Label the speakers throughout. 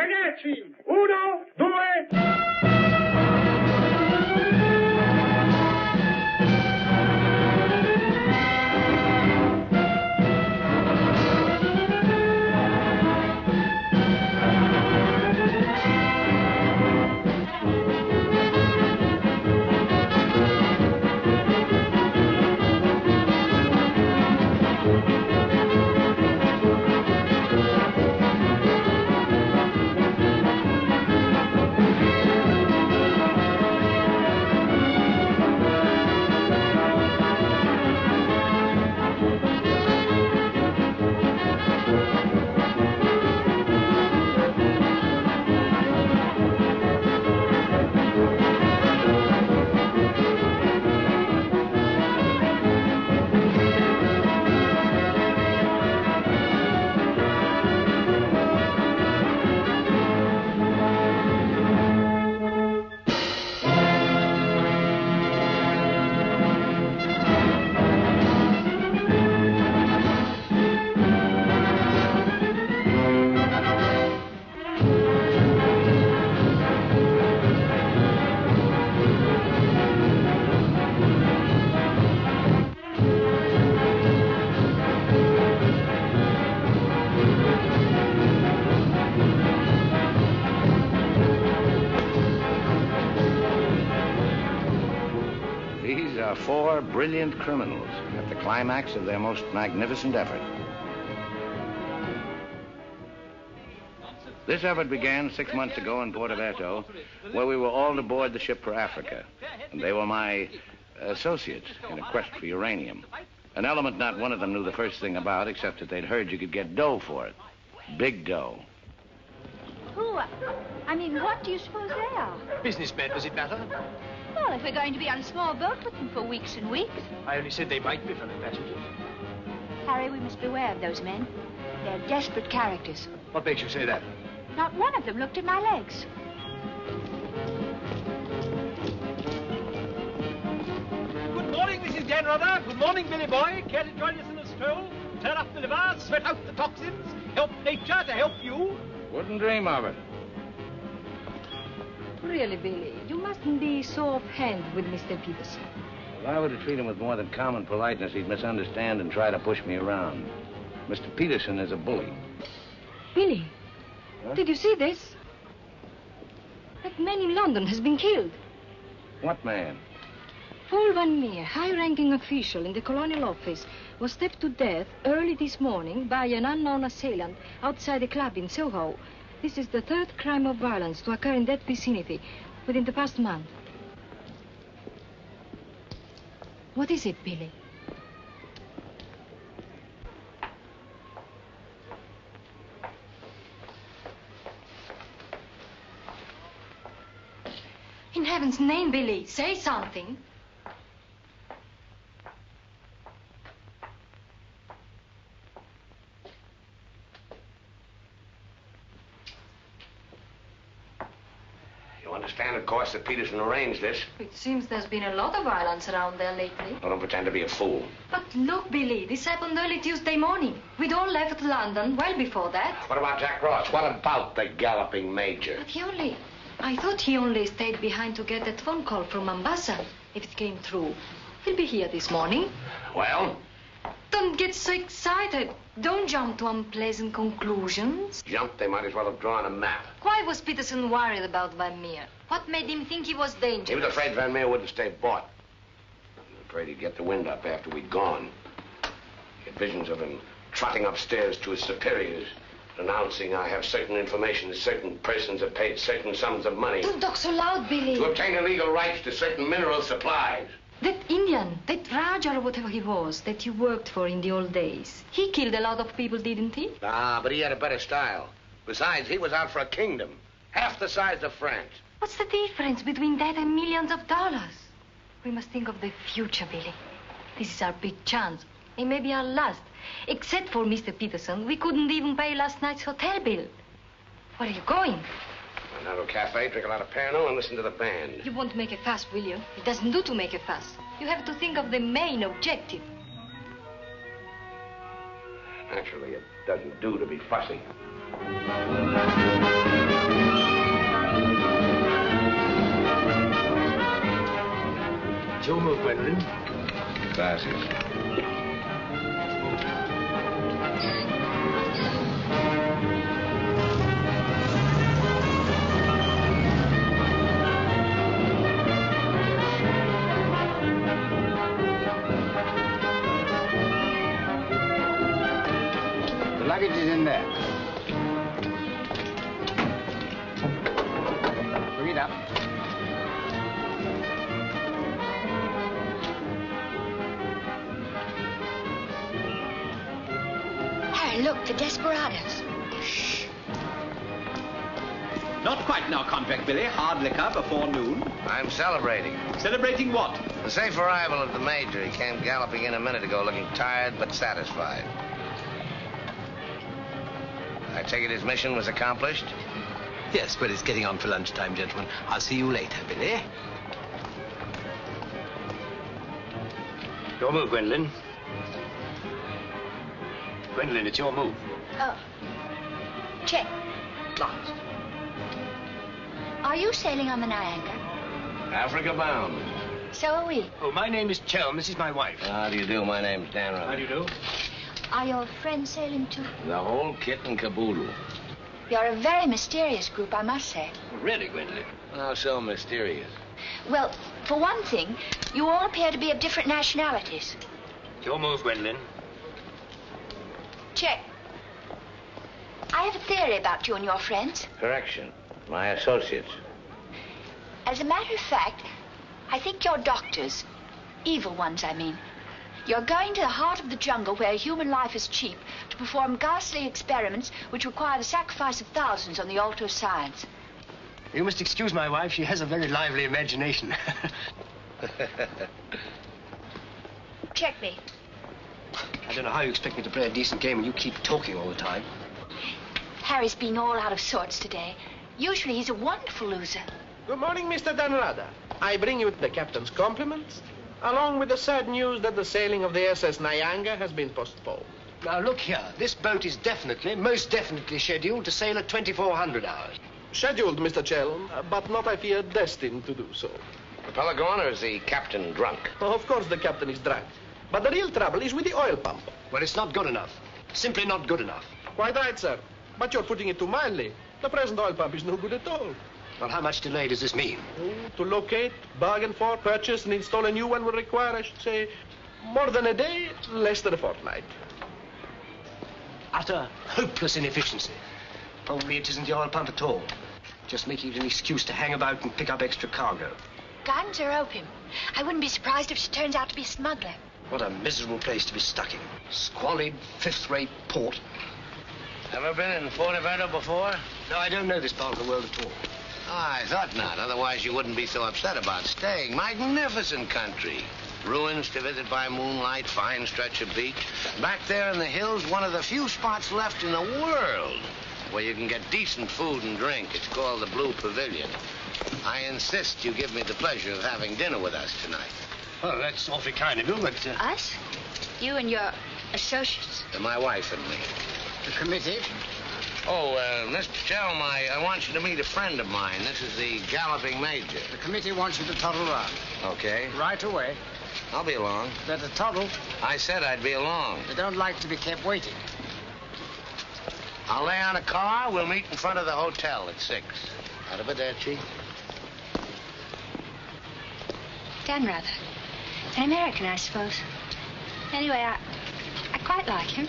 Speaker 1: Ragazzi, 1, 2...
Speaker 2: These are 4 brilliant criminals at the climax of their most magnificent effort. This effort began 6 months ago in Porto, where we were all to board the ship for Africa. And they were my associates in a quest for uranium. An element not one of them knew the first thing about, except that they'd heard you could get dough for it. Big dough.
Speaker 3: Who? I mean, what do you suppose they are?
Speaker 4: Businessmen, does it matter?
Speaker 3: Well, if we're going to be on a small boat with them for weeks and weeks.
Speaker 4: I only said they might be fellow passengers.
Speaker 3: Harry, we must beware of those men. They're desperate characters.
Speaker 4: What makes you say that?
Speaker 3: Not one of them looked at my legs.
Speaker 5: Good morning, Mrs. Dannreuther. Good morning, Billy boy. Care to join us in a stroll? Turn up the liver, sweat out the toxins, help nature to help you.
Speaker 2: Wouldn't dream of it.
Speaker 6: Really, Billy, you mustn't be so offhand with Mr. Peterson.
Speaker 2: If I were to treat him with more than common politeness, he'd misunderstand and try to push me around. Mr. Peterson is a bully.
Speaker 6: Billy,
Speaker 2: Huh?
Speaker 6: did you see this? That man in London has been killed.
Speaker 2: What man?
Speaker 6: Paul Van Meer, high-ranking official in the Colonial Office, was stabbed to death early this morning by an unknown assailant outside a club in Soho. This is the 3rd crime of violence to occur in that vicinity within the past month. What is it, Billy? In heaven's name, Billy, say something.
Speaker 2: You understand, of course, that Peterson arranged this.
Speaker 6: It seems there's been a lot of violence around there lately.
Speaker 2: Well, don't pretend to be a fool.
Speaker 6: But look, Billy, this happened early Tuesday morning. We'd all left London well before that.
Speaker 2: What about Jack Ross? What about the galloping major?
Speaker 6: But I thought he only stayed behind to get that phone call from Mombasa. If it came through, he'll be here this morning.
Speaker 2: Well?
Speaker 6: Don't get so excited. Don't jump to unpleasant conclusions.
Speaker 2: Jump? They might as well have drawn a map.
Speaker 6: Why was Peterson worried about Van Meer? What made him think he was dangerous?
Speaker 2: He was afraid Van Meer wouldn't stay bought. He was afraid he'd get the wind up after we'd gone. He had visions of him trotting upstairs to his superiors, announcing, I have certain information that certain persons have paid certain sums of money.
Speaker 6: Don't talk so loud, Billy.
Speaker 2: To obtain illegal rights to certain mineral supplies.
Speaker 6: That Indian, that Raja or whatever he was, that you worked for in the old days, he killed a lot of people, didn't he?
Speaker 2: Ah, but he had a better style. Besides, he was out for a kingdom, half the size of France.
Speaker 6: What's the difference between that and millions of dollars? We must think of the future, Billy. This is our big chance. It may be our last. Except for Mr. Peterson, we couldn't even pay last night's hotel bill. Where are you going?
Speaker 2: A narrow cafe, drink a lot of Pernod, and listen to the band.
Speaker 6: You won't make a fuss, will you? It doesn't do to make a fuss. You have to think of the main objective.
Speaker 2: Naturally, it doesn't do to be fussy.
Speaker 4: Gwendolyn.
Speaker 2: Glasses.
Speaker 7: The luggage is in there. Bring it up.
Speaker 3: Harry, look, the desperados.
Speaker 5: Shh. Not quite now, Convict Billy. Hard liquor before noon.
Speaker 2: I'm celebrating.
Speaker 5: Celebrating what?
Speaker 2: The safe arrival of the Major. He came galloping in a minute ago looking tired but satisfied. I take it his mission was accomplished?
Speaker 4: Yes, well, it's getting on for lunchtime, gentlemen. I'll see you later, Billy. Your move, Gwendolyn. Gwendolyn, it's your move.
Speaker 3: Oh. Check.
Speaker 4: Last.
Speaker 3: Are you sailing on the Niagara?
Speaker 2: Africa bound.
Speaker 3: So are we.
Speaker 4: Oh, my name is Chelm. This is my wife.
Speaker 2: How do you do? My name's Dannreuther.
Speaker 4: How do you do?
Speaker 3: Are your friends sailing too?
Speaker 2: The whole kit and caboodle.
Speaker 3: You're a very mysterious group, I must say.
Speaker 4: Really, Gwendolyn?
Speaker 2: How so mysterious?
Speaker 3: Well, for one thing, you all appear to be of different nationalities.
Speaker 4: Your move, Gwendolyn.
Speaker 3: Check. I have a theory about you and your friends.
Speaker 2: Correction. My associates.
Speaker 3: As a matter of fact, I think you're doctors. Evil ones, I mean. You're going to the heart of the jungle where human life is cheap to perform ghastly experiments which require the sacrifice of thousands on the altar of science.
Speaker 4: You must excuse my wife. She has a very lively imagination.
Speaker 3: Check me.
Speaker 4: I don't know how you expect me to play a decent game when you keep talking all the time.
Speaker 3: Harry's been all out of sorts today. Usually he's a wonderful loser.
Speaker 5: Good morning, Mr. Dannreuther. I bring you the captain's compliments, along with the sad news that the sailing of the SS Nyanga has been postponed.
Speaker 4: Now, look here. This boat is most definitely scheduled to sail at 2400 hours.
Speaker 5: Scheduled, Mr. Chelm, but not, I fear, destined to do so.
Speaker 2: Propeller gone, or is the captain drunk?
Speaker 5: Oh, of course the captain is drunk. But the real trouble is with the oil pump.
Speaker 4: Well, it's not good enough. Simply not good enough.
Speaker 5: Quite right, sir. But you're putting it too mildly. The present oil pump is no good at all.
Speaker 4: Well, how much delay does this mean?
Speaker 5: Oh, to locate, bargain for, purchase, and install a new one will require, I should say, more than a day, less than a fortnight.
Speaker 4: Utter, hopeless inefficiency. Probably it isn't the oil pump at all. Just making it an excuse to hang about and pick up extra cargo.
Speaker 3: Guns or opium? I wouldn't be surprised if she turns out to be a smuggler.
Speaker 4: What a miserable place to be stuck in. Squalid, fifth-rate port.
Speaker 2: Ever been in Forteventura before?
Speaker 4: No, I don't know this part of the world at all.
Speaker 2: Oh, I thought not. Otherwise, you wouldn't be so upset about staying. Magnificent country. Ruins to visit by moonlight, fine stretch of beach. Back there in the hills, one of the few spots left in the world where you can get decent food and drink. It's called the Blue Pavilion. I insist you give me the pleasure of having dinner with us tonight.
Speaker 4: Well, that's awfully kind of you, but...
Speaker 3: Us? You and your associates?
Speaker 2: My wife and me.
Speaker 7: The committee?
Speaker 2: Oh, Mr. Chelm, I want you to meet a friend of mine. This is the Galloping Major.
Speaker 7: The committee wants you to toddle round.
Speaker 2: Okay.
Speaker 7: Right away.
Speaker 2: I'll be along.
Speaker 7: Better toddle.
Speaker 2: I said I'd be along.
Speaker 7: They don't like to be kept waiting.
Speaker 2: I'll lay on a car. We'll meet in front of the hotel at 6. Arrivederci.
Speaker 3: Dannreuther. An American, I suppose. Anyway, I quite like him.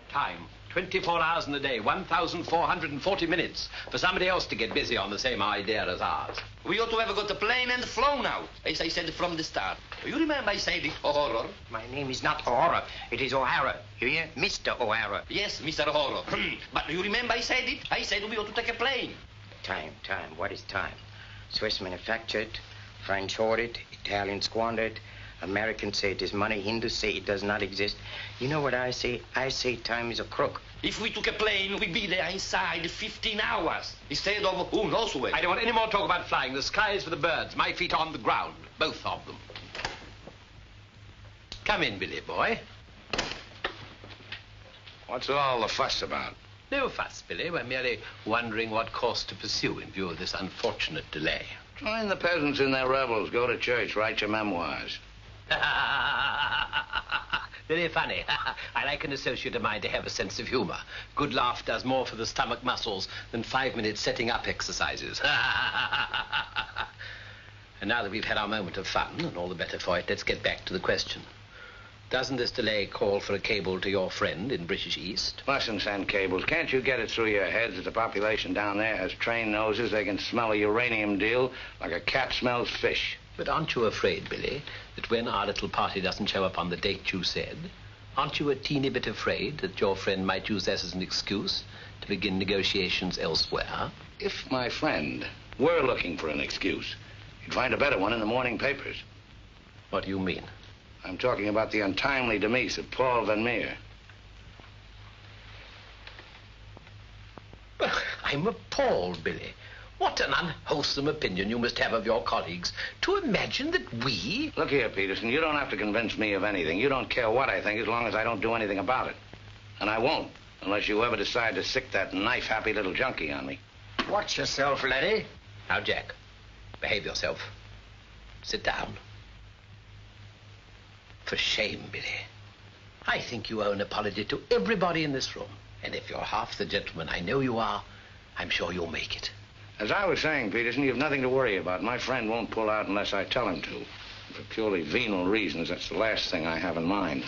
Speaker 5: Time. 24 hours in a day, 1,440 minutes for somebody else to get busy on the same idea as ours.
Speaker 8: We ought to have got the plane and flown out, as I said from the start. You remember I said it, O'Hara?
Speaker 7: My name is not O'Hara. It is O'Hara. You hear? Mr. O'Hara.
Speaker 8: Yes, Mr. O'Hara. But you remember I said it? I said we ought to take a plane.
Speaker 7: Time. What is time? Swiss manufactured, French hoarded, Italian squandered, Americans say it is money, Hindus say it does not exist. You know what I say? I say time is a crook.
Speaker 8: If we took a plane, we'd be there inside 15 hours instead of who knows where.
Speaker 5: I don't want any more talk about flying. The sky is for the birds. My feet on the ground. Both of them. Come in, Billy boy.
Speaker 2: What's all the fuss about?
Speaker 5: No fuss, Billy. We're merely wondering what course to pursue in view of this unfortunate delay.
Speaker 2: Join the peasants in their revels. Go to church. Write your memoirs.
Speaker 5: Very funny. I like an associate of mine to have a sense of humor. Good laugh does more for the stomach muscles than 5 minutes setting up exercises. And now that we've had our moment of fun, and all the better for it, let's get back to the question. Doesn't this delay call for a cable to your friend in British East?
Speaker 2: Mustn't send cables. Can't you get it through your heads that the population down there has trained noses? They can smell a uranium deal like a cat smells fish.
Speaker 5: But aren't you afraid, Billy, that when our little party doesn't show up on the date you said, aren't you a teeny bit afraid that your friend might use that as an excuse to begin negotiations elsewhere?
Speaker 2: If my friend were looking for an excuse, he'd find a better one in the morning papers.
Speaker 5: What do you mean?
Speaker 2: I'm talking about the untimely demise of Paul Van Meer.
Speaker 5: I'm appalled, Billy. What an unwholesome opinion you must have of your colleagues to imagine that we...
Speaker 2: Look here, Peterson, you don't have to convince me of anything. You don't care what I think as long as I don't do anything about it. And I won't, unless you ever decide to sick that knife-happy little junkie on me.
Speaker 4: Watch yourself, laddie.
Speaker 5: Now, Jack, behave yourself. Sit down. For shame, Billy. I think you owe an apology to everybody in this room. And if you're half the gentleman I know you are, I'm sure you'll make it.
Speaker 2: As I was saying, Peterson, you've nothing to worry about. My friend won't pull out unless I tell him to. For purely venal reasons, that's the last thing I have in mind.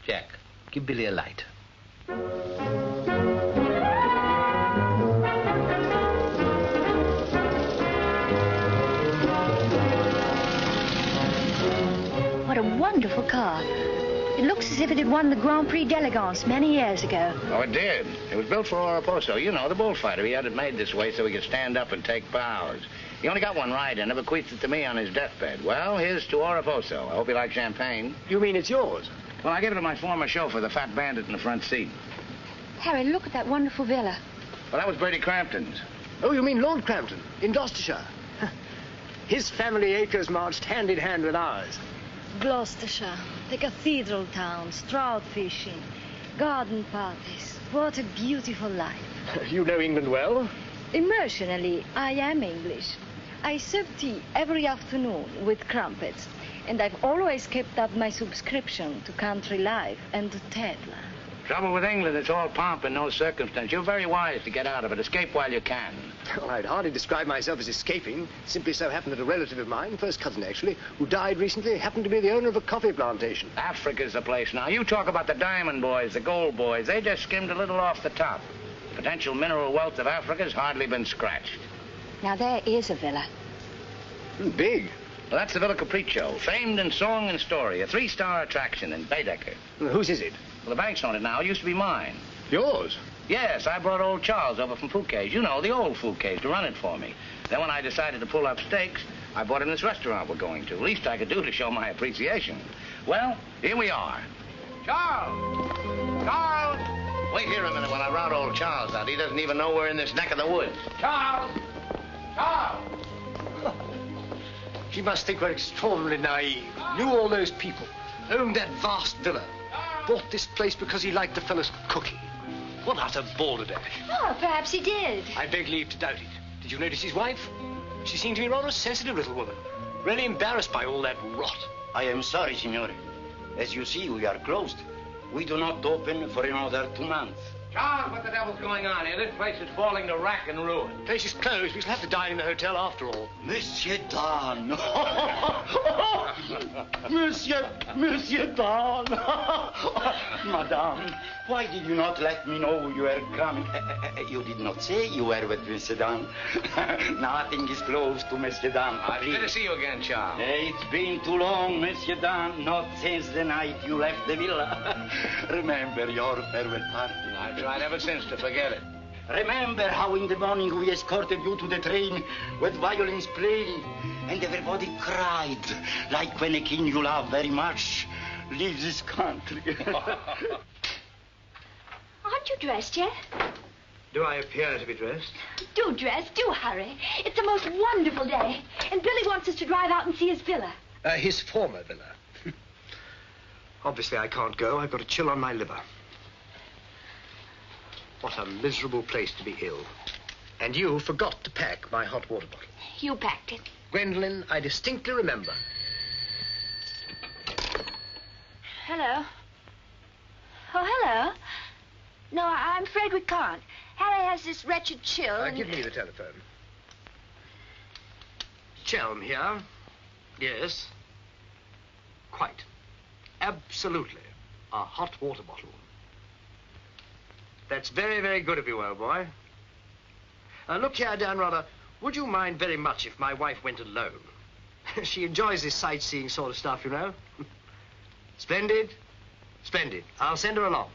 Speaker 5: Jack, give Billy a light.
Speaker 3: What a wonderful car. It looks as if it had won the Grand Prix d'Elegance many years ago.
Speaker 2: Oh, it did. It was built for Oraposo. You know, the bullfighter. He had it made this way so he could stand up and take bows. He only got one ride in it, bequeathed it to me on his deathbed. Well, here's to Oraposo. I hope you like champagne.
Speaker 4: You mean it's yours?
Speaker 2: Well, I gave it to my former chauffeur, the fat bandit in the front seat.
Speaker 3: Harry, look at that wonderful villa.
Speaker 2: Well, that was Bertie Crampton's.
Speaker 4: Oh, you mean Lord Crampton, in Gloucestershire. His family acres marched hand in hand with ours.
Speaker 6: Gloucestershire, the cathedral towns, trout fishing, garden parties. What a beautiful life.
Speaker 4: You know England well?
Speaker 6: Emotionally, I am English. I serve tea every afternoon with crumpets, and I've always kept up my subscription to Country Life and to Tedler.
Speaker 2: Trouble with England, it's all pomp and no circumstance. You're very wise to get out of it. Escape while you can.
Speaker 4: Well, I'd hardly describe myself as escaping. Simply so happened that a relative of mine, first cousin actually, who died recently, happened to be the owner of a coffee plantation.
Speaker 2: Africa's the place now. You talk about the diamond boys, the gold boys. They just skimmed a little off the top. The potential mineral wealth of Africa's hardly been scratched.
Speaker 3: Now, there is a villa.
Speaker 4: Big.
Speaker 2: Well, that's the Villa Capriccio, famed in song and story, a 3-star attraction in Baedeker.
Speaker 4: Well, whose is it?
Speaker 2: Well, the bank's on it now. It used to be mine.
Speaker 4: Yours?
Speaker 2: Yes, I brought old Charles over from Fouquet's. You know, the old Fouquet's, to run it for me. Then when I decided to pull up stakes, I bought him this restaurant we're going to. Least I could do to show my appreciation. Well, here we are. Charles! Charles! Wait here a minute when I rout old Charles out. He doesn't even know we're in this neck of the woods. Charles! Charles!
Speaker 4: He must think we're extraordinarily naive. Knew all those people. Owned that vast villa. Bought this place because he liked the fellow's cooking. What utter balderdash.
Speaker 3: Oh, perhaps he did.
Speaker 4: I beg leave to doubt it. Did you notice his wife? She seemed to be rather a sensitive little woman. Really embarrassed by all that rot.
Speaker 9: I am sorry, signore. As you see, we are closed. We do not open for another 2 months.
Speaker 2: Charles, what the devil's going on here? This place is falling to rack and ruin.
Speaker 4: Place is closed. We shall have to dine in the hotel after all.
Speaker 9: Monsieur Dan. Monsieur Dan. Madame, why did you not let me know you were coming? You did not say you were with Monsieur Dan. Nothing is closed to Monsieur Dan.
Speaker 2: It's good to see you again, Charles.
Speaker 9: It's been too long, Monsieur Dan. Not since the night you left the villa. Remember your farewell party.
Speaker 2: I've tried ever since to forget it.
Speaker 9: Remember how in the morning we escorted you to the train with violins playing, and everybody cried, like when a king you love very much leaves this country.
Speaker 3: Aren't you dressed yet?
Speaker 4: Do I appear to be dressed?
Speaker 3: Do dress. Do hurry. It's the most wonderful day. And Billy wants us to drive out and see his villa.
Speaker 4: His former villa. Obviously, I can't go. I've got a chill on my liver. What a miserable place to be ill. And you forgot to pack my hot water bottle.
Speaker 3: You packed it.
Speaker 4: Gwendolyn, I distinctly remember
Speaker 3: Hello. Oh, hello. No, I'm afraid we can't. Harry has this wretched chill. And...
Speaker 4: Give me the telephone. Chelm here. Yes. Quite. Absolutely. A hot water bottle. That's very, very good of you, old boy. Look here, Dannreuther, would you mind very much if my wife went alone? She enjoys this sightseeing sort of stuff, you know. Splendid. Splendid. I'll send her along.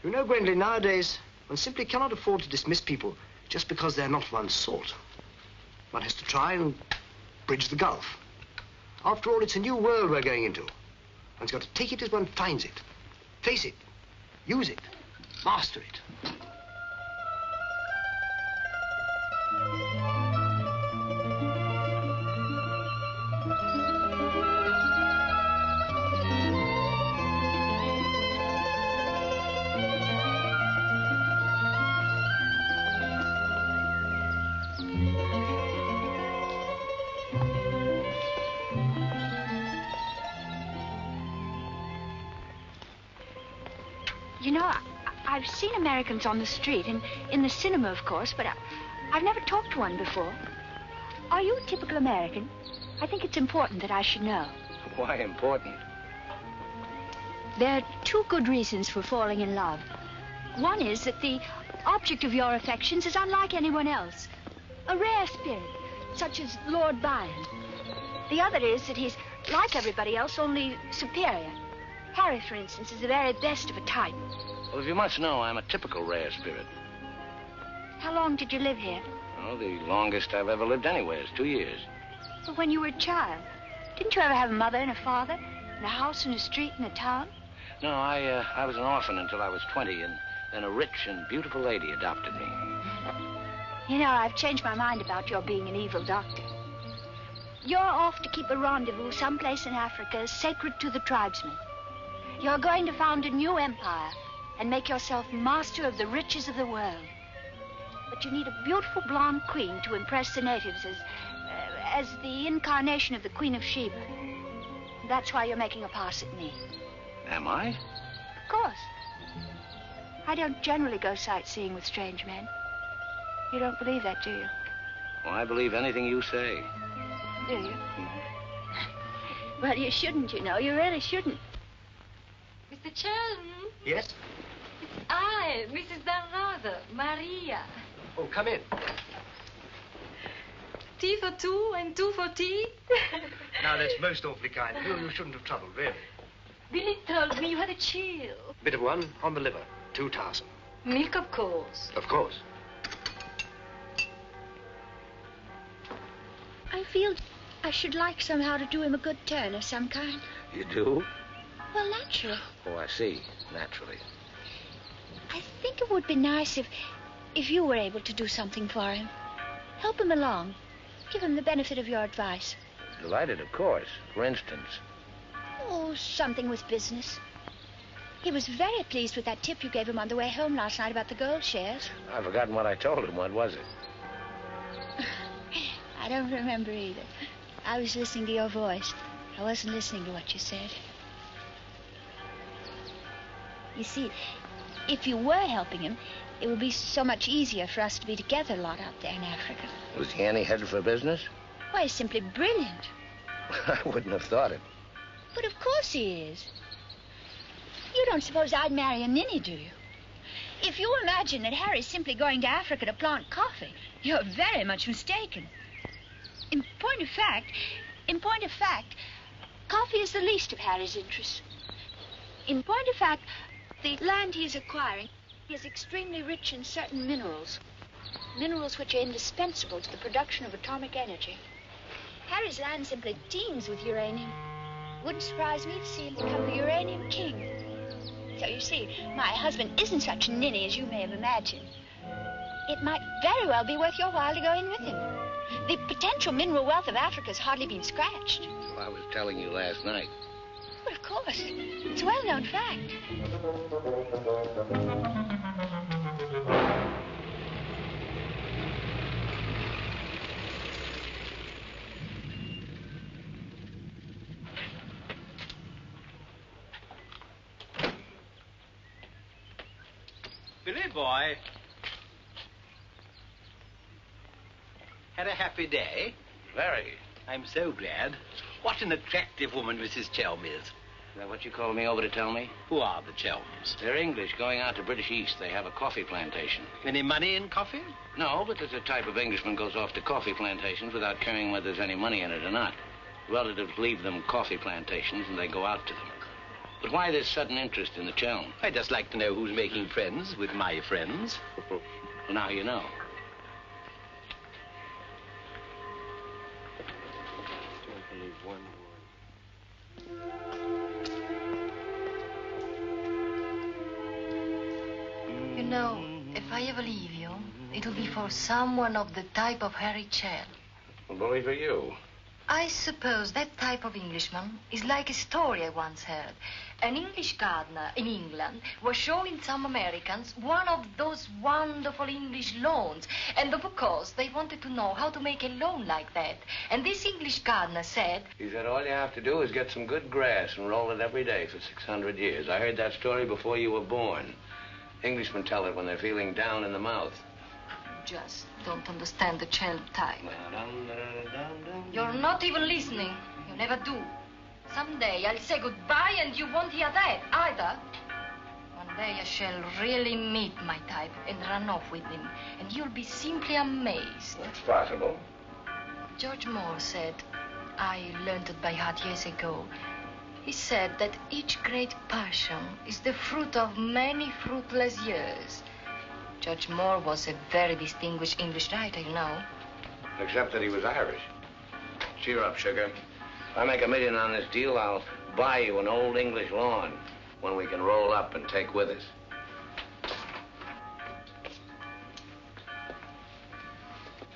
Speaker 4: You know, Gwendolen, nowadays, one simply cannot afford to dismiss people just because they're not one's sort. One has to try and bridge the gulf. After all, it's a new world we're going into. One's got to take it as one finds it. Face it. Use it. Master it.
Speaker 3: You know, I've seen Americans on the street and in the cinema, of course, but I've never talked to one before. Are you a typical American? I think it's important that I should know.
Speaker 2: Why important?
Speaker 3: There are two good reasons for falling in love. One is that the object of your affections is unlike anyone else. A rare spirit, such as Lord Byron. The other is that he's like everybody else, only superior. Harry, for instance, is the very best of a type.
Speaker 2: Well, as you must know, I'm a typical rare spirit.
Speaker 3: How long did you live here?
Speaker 2: Oh, the longest I've ever lived anywhere is 2 years.
Speaker 3: But when you were a child, didn't you ever have a mother and a father, and a house and a street and a town?
Speaker 2: No, I was an orphan until I was 20, and then a rich and beautiful lady adopted me.
Speaker 3: You know, I've changed my mind about your being an evil doctor. You're off to keep a rendezvous someplace in Africa sacred to the tribesmen. You're going to found a new empire and make yourself master of the riches of the world. But you need a beautiful blonde queen to impress the natives as the incarnation of the Queen of Sheba. That's why you're making a pass at me.
Speaker 2: Am I?
Speaker 3: Of course. I don't generally go sightseeing with strange men. You don't believe that, do you?
Speaker 2: Well, I believe anything you say.
Speaker 3: Do you? Well, you shouldn't, you know. You really shouldn't.
Speaker 6: Mr. Chelm?
Speaker 4: Yes?
Speaker 6: It's I, Mrs. Dannreuther, Maria.
Speaker 4: Oh, come in.
Speaker 6: Tea for two and two for tea?
Speaker 4: Now, that's most awfully kind. You shouldn't have troubled, really.
Speaker 6: Billy told me you had a chill.
Speaker 4: Bit of one on the liver. 2 tarsal.
Speaker 6: Milk, of course.
Speaker 4: Of course.
Speaker 3: I feel I should like somehow to do him a good turn of some kind.
Speaker 2: You do?
Speaker 3: Well, naturally.
Speaker 2: Oh, I see. Naturally.
Speaker 3: I think it would be nice if you were able to do something for him. Help him along. Give him the benefit of your advice.
Speaker 2: Delighted, of course. For instance.
Speaker 3: Oh, something with business. He was very pleased with that tip you gave him on the way home last night about the gold shares.
Speaker 2: I've forgotten what I told him. What was it?
Speaker 3: I don't remember either. I was listening to your voice. I wasn't listening to what you said. You see, if you were helping him, it would be so much easier for us to be together a lot out there in Africa.
Speaker 2: Was he any headed for business?
Speaker 3: Why, he's simply brilliant.
Speaker 2: I wouldn't have thought it.
Speaker 3: But of course he is. You don't suppose I'd marry a ninny, do you? If you imagine that Harry's simply going to Africa to plant coffee, you're very much mistaken. In point of fact, coffee is the least of Harry's interests. In point of fact, the land he's acquiring is extremely rich in certain minerals. Minerals which are indispensable to the production of atomic energy. Harry's land simply teems with uranium. Wouldn't surprise me to see him become the uranium king. So you see, my husband isn't such a ninny as you may have imagined. It might very well be worth your while to go in with him. The potential mineral wealth of Africa's hardly been scratched.
Speaker 2: Well, I was telling you last night.
Speaker 3: Well, of course. It's a well-known fact.
Speaker 5: Billy boy. Had a happy day?
Speaker 2: Very.
Speaker 5: I'm so glad. What an attractive woman Mrs. Chelm is.
Speaker 2: Is that what you called me over to tell me?
Speaker 5: Who are the Chelms?
Speaker 2: They're English, going out to British East. They have a coffee plantation.
Speaker 5: Any money in coffee?
Speaker 2: No, but there's a type of Englishman goes off to coffee plantations without caring whether there's any money in it or not. Relatives leave them coffee plantations and they go out to them. But why this sudden interest in the Chelm?
Speaker 5: I'd just like to know who's making friends with my friends.
Speaker 2: Well, now you know.
Speaker 6: You know, if I ever leave you, it'll be for someone of the type of Harry Chell.
Speaker 2: Well, bully for you.
Speaker 6: I suppose that type of Englishman is like a story I once heard. An English gardener in England was showing some Americans one of those wonderful English lawns. And of course, they wanted to know how to make a lawn like that. And this English gardener said...
Speaker 2: He said all you have to do is get some good grass and roll it every day for 600 years. I heard that story before you were born. Englishmen tell it when they're feeling down in the mouth.
Speaker 6: Just don't understand the Chell type. You're not even listening. You never do. Someday I'll say goodbye and you won't hear that either. One day I shall really meet my type and run off with him. And you'll be simply amazed.
Speaker 2: That's possible.
Speaker 6: George Moore said, I learned it by heart years ago. He said that each great passion is the fruit of many fruitless years. George Moore was a very distinguished English writer, you know.
Speaker 2: Except that he was Irish. Cheer up, sugar. If I make $1 million on this deal, I'll buy you an old English lawn, one we can roll up and take with us.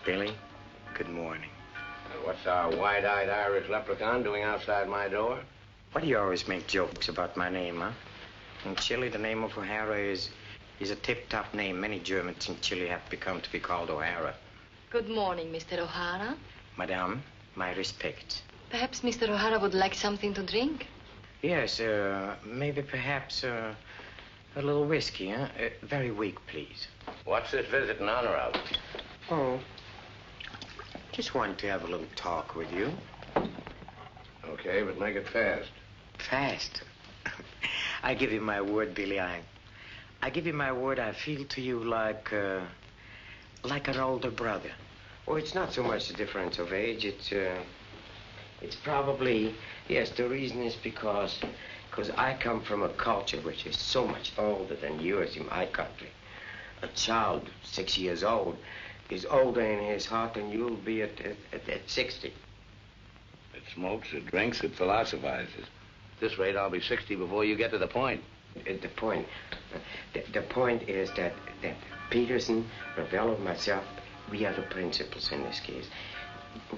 Speaker 7: Billy, good morning.
Speaker 2: What's our wide-eyed Irish leprechaun doing outside my door?
Speaker 7: Why do you always make jokes about my name, huh? In Chile, the name of O'Hara is a tip-top name. Many Germans in Chile have become to be called O'Hara.
Speaker 6: Good morning, Mr. O'Hara.
Speaker 7: Madame, my respect.
Speaker 6: Perhaps Mr. O'Hara would like something to drink?
Speaker 7: Yes, maybe perhaps a little whiskey, huh? Very weak, please.
Speaker 2: What's this visit in honor of?
Speaker 7: Oh, just wanted to have a little talk with you.
Speaker 2: Okay, but make it fast.
Speaker 7: Fast? I give you my word, Billy. I give you my word. I feel to you like an older brother.
Speaker 10: Oh, it's not so much the difference of age. It's probably, yes, the reason is because I come from a culture which is so much older than yours in my country. A child 6 years old is older in his heart than you'll be at 60.
Speaker 2: It smokes, it drinks, it philosophizes. At this rate, I'll be 60 before you get to the point.
Speaker 10: The point is that Peterson, Ravello, myself, we are the principals in this case.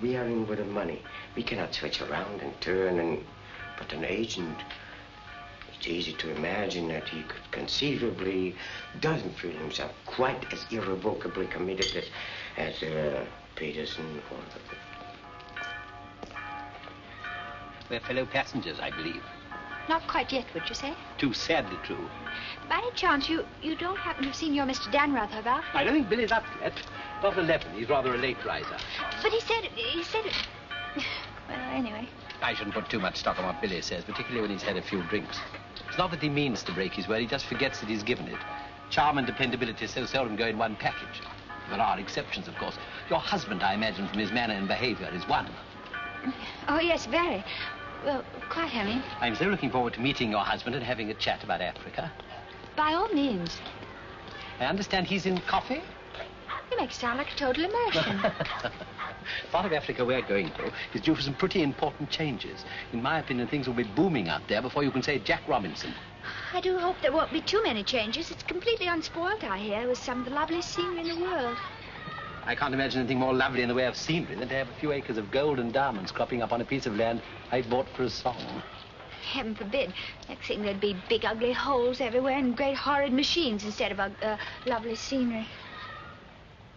Speaker 10: We are in with the money. We cannot switch around and turn, but an agent, it's easy to imagine that he could conceivably doesn't feel himself quite as irrevocably committed as Peterson or...
Speaker 5: We're fellow passengers, I believe.
Speaker 3: Not quite yet, would you say?
Speaker 5: Too sadly true.
Speaker 3: By any chance, you don't happen to have seen your Mr. Dannreuther about?
Speaker 5: I don't think Billy's up yet. Not 11. He's rather a late riser.
Speaker 3: But he said... Well, anyway.
Speaker 5: I shouldn't put too much stock on what Billy says, particularly when he's had a few drinks. It's not that he means to break his word, he just forgets that he's given it. Charm and dependability so seldom go in one package. There are exceptions, of course. Your husband, I imagine, from his manner and behavior, is one.
Speaker 3: Oh, yes, very. Well, quite, Henry.
Speaker 5: I'm so looking forward to meeting your husband and having a chat about Africa.
Speaker 3: By all means.
Speaker 5: I understand he's in coffee?
Speaker 3: You make it sound like a total immersion.
Speaker 5: Part of Africa we're going to is due for some pretty important changes. In my opinion, things will be booming out there before you can say Jack Robinson.
Speaker 3: I do hope there won't be too many changes. It's completely unspoiled, I hear, with some of the loveliest scenery in the world.
Speaker 5: I can't imagine anything more lovely in the way of scenery than to have a few acres of gold and diamonds cropping up on a piece of land I bought for a song.
Speaker 3: Heaven forbid. Next thing there'd be big, ugly holes everywhere and great, horrid machines instead of lovely scenery.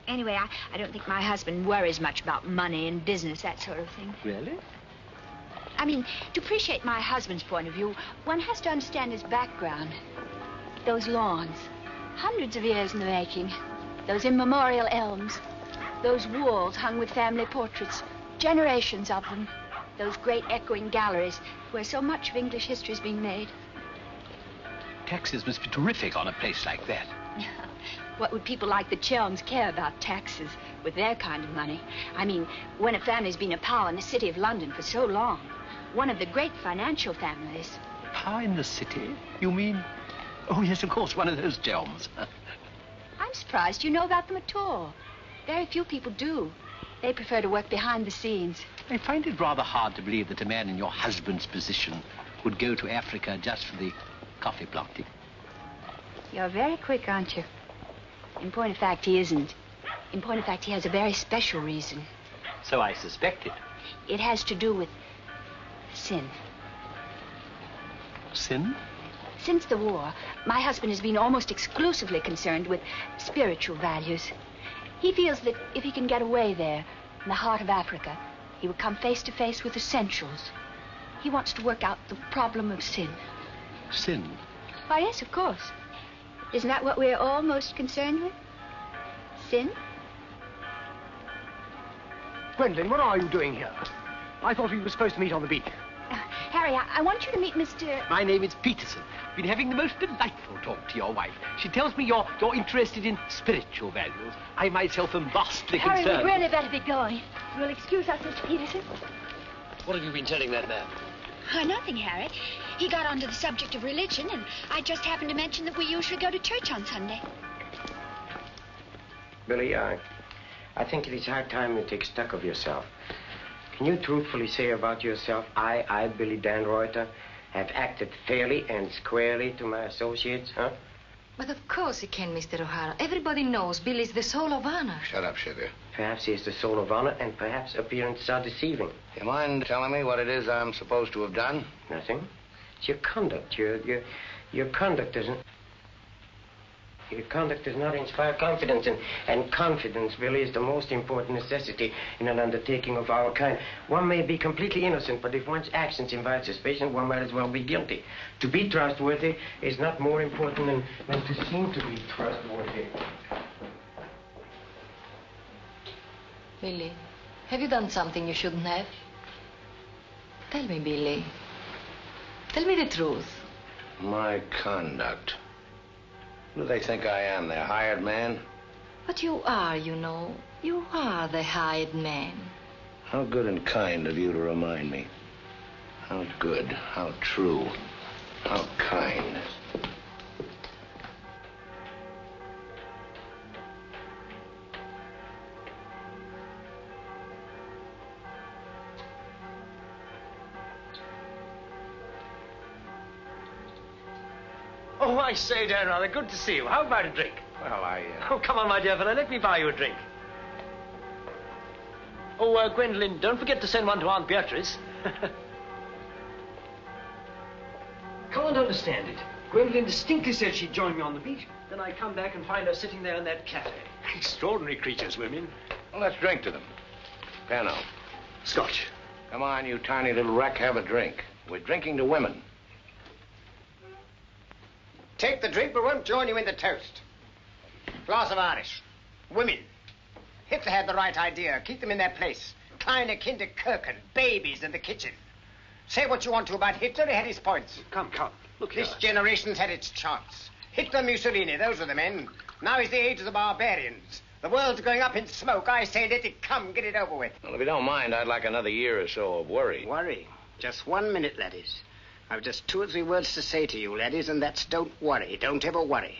Speaker 3: Anyway, I don't think my husband worries much about money and business, that sort of thing.
Speaker 5: Really?
Speaker 3: I mean, to appreciate my husband's point of view, one has to understand his background. Those lawns. Hundreds of years in the making. Those immemorial elms. Those walls hung with family portraits. Generations of them. Those great echoing galleries where so much of English history is being made.
Speaker 5: Taxes must be terrific on a place like that.
Speaker 3: What would people like the Chelms care about taxes with their kind of money? I mean, when a family's been a power in the city of London for so long. One of the great financial families.
Speaker 5: Power in the city? You mean? Oh, yes, of course, one of those Chelms.
Speaker 3: I'm surprised you know about them at all. Very few people do. They prefer to work behind the scenes.
Speaker 5: I find it rather hard to believe that a man in your husband's position would go to Africa just for the coffee planting.
Speaker 3: You're very quick, aren't you? In point of fact, he isn't. In point of fact, he has a very special reason.
Speaker 5: So I suspected.
Speaker 3: It has to do with sin.
Speaker 5: Sin?
Speaker 3: Since the war, my husband has been almost exclusively concerned with spiritual values. He feels that if he can get away there, in the heart of Africa, he will come face to face with essentials. He wants to work out the problem of sin.
Speaker 5: Sin?
Speaker 3: Why, yes, of course. Isn't that what we're all most concerned with? Sin?
Speaker 4: Gwendolyn, what are you doing here? I thought we were supposed to meet on the beach.
Speaker 3: Harry, I want you to meet Mr...
Speaker 5: My name is Peterson. Been having the most delightful talk to your wife. She tells me you're interested in spiritual values. I myself am vastly
Speaker 3: Harry,
Speaker 5: concerned.
Speaker 3: we'd really better be going. You'll excuse us, Mr. Peterson?
Speaker 5: What have you been telling that man?
Speaker 3: Nothing, Harry. He got onto the subject of religion, and I just happened to mention that we usually go to church on Sunday.
Speaker 10: Billy, I think it is high time you take stock of yourself. Can you truthfully say about yourself, I, Billy Dannreuther, have acted fairly and squarely to my associates, huh?
Speaker 6: But of course he can, Mr. O'Hara. Everybody knows Billy's the soul of honor.
Speaker 2: Shut up, sugar.
Speaker 10: Perhaps he is the soul of honor, and perhaps appearances are deceiving.
Speaker 2: You mind telling me what it is I'm supposed to have done?
Speaker 10: Nothing. It's your conduct. Your conduct doesn't... Your conduct does not inspire confidence, and confidence, Billy, is the most important necessity in an undertaking of our kind. One may be completely innocent, but if one's actions invite suspicion, one might as well be guilty. To be trustworthy is not more important than to seem to be trustworthy.
Speaker 6: Billy, have you done something you shouldn't have? Tell me, Billy. Tell me the truth.
Speaker 2: My conduct. Who do they think I am, their hired man?
Speaker 6: But you are, you know. You are the hired man.
Speaker 2: How good and kind of you to remind me. How good, how true, how kind.
Speaker 11: Oh, I say, Dannreuther, good to see you. How about a drink?
Speaker 2: Well,
Speaker 11: Oh, come on, my dear fellow, let me buy you a drink. Oh, Gwendolyn, don't forget to send one to Aunt Beatrice. Can't understand it. Gwendolyn distinctly said she'd join me on the beach. Then I come back and find her sitting there in that cafe. Extraordinary creatures, women.
Speaker 2: Well, let's drink to them. Pano.
Speaker 11: Scotch.
Speaker 2: Come on, you tiny little wreck, have a drink. We're drinking to women.
Speaker 12: Take the drink, but won't join you in the toast. Glass of Irish. Women. Hitler had the right idea. Keep them in their place. Kleine Kinder Kirchen. Babies in the kitchen. Say what you want to about Hitler, he had his points.
Speaker 11: Come. Look here.
Speaker 12: This generation's had its chance. Hitler, Mussolini, those are the men. Now is the age of the barbarians. The world's going up in smoke. I say let it come, get it over with.
Speaker 2: Well, if you don't mind, I'd like another year or so of worry.
Speaker 12: Worry? Just 1 minute, laddies. I've just 2 or 3 words to say to you, laddies, and that's don't worry. Don't ever worry.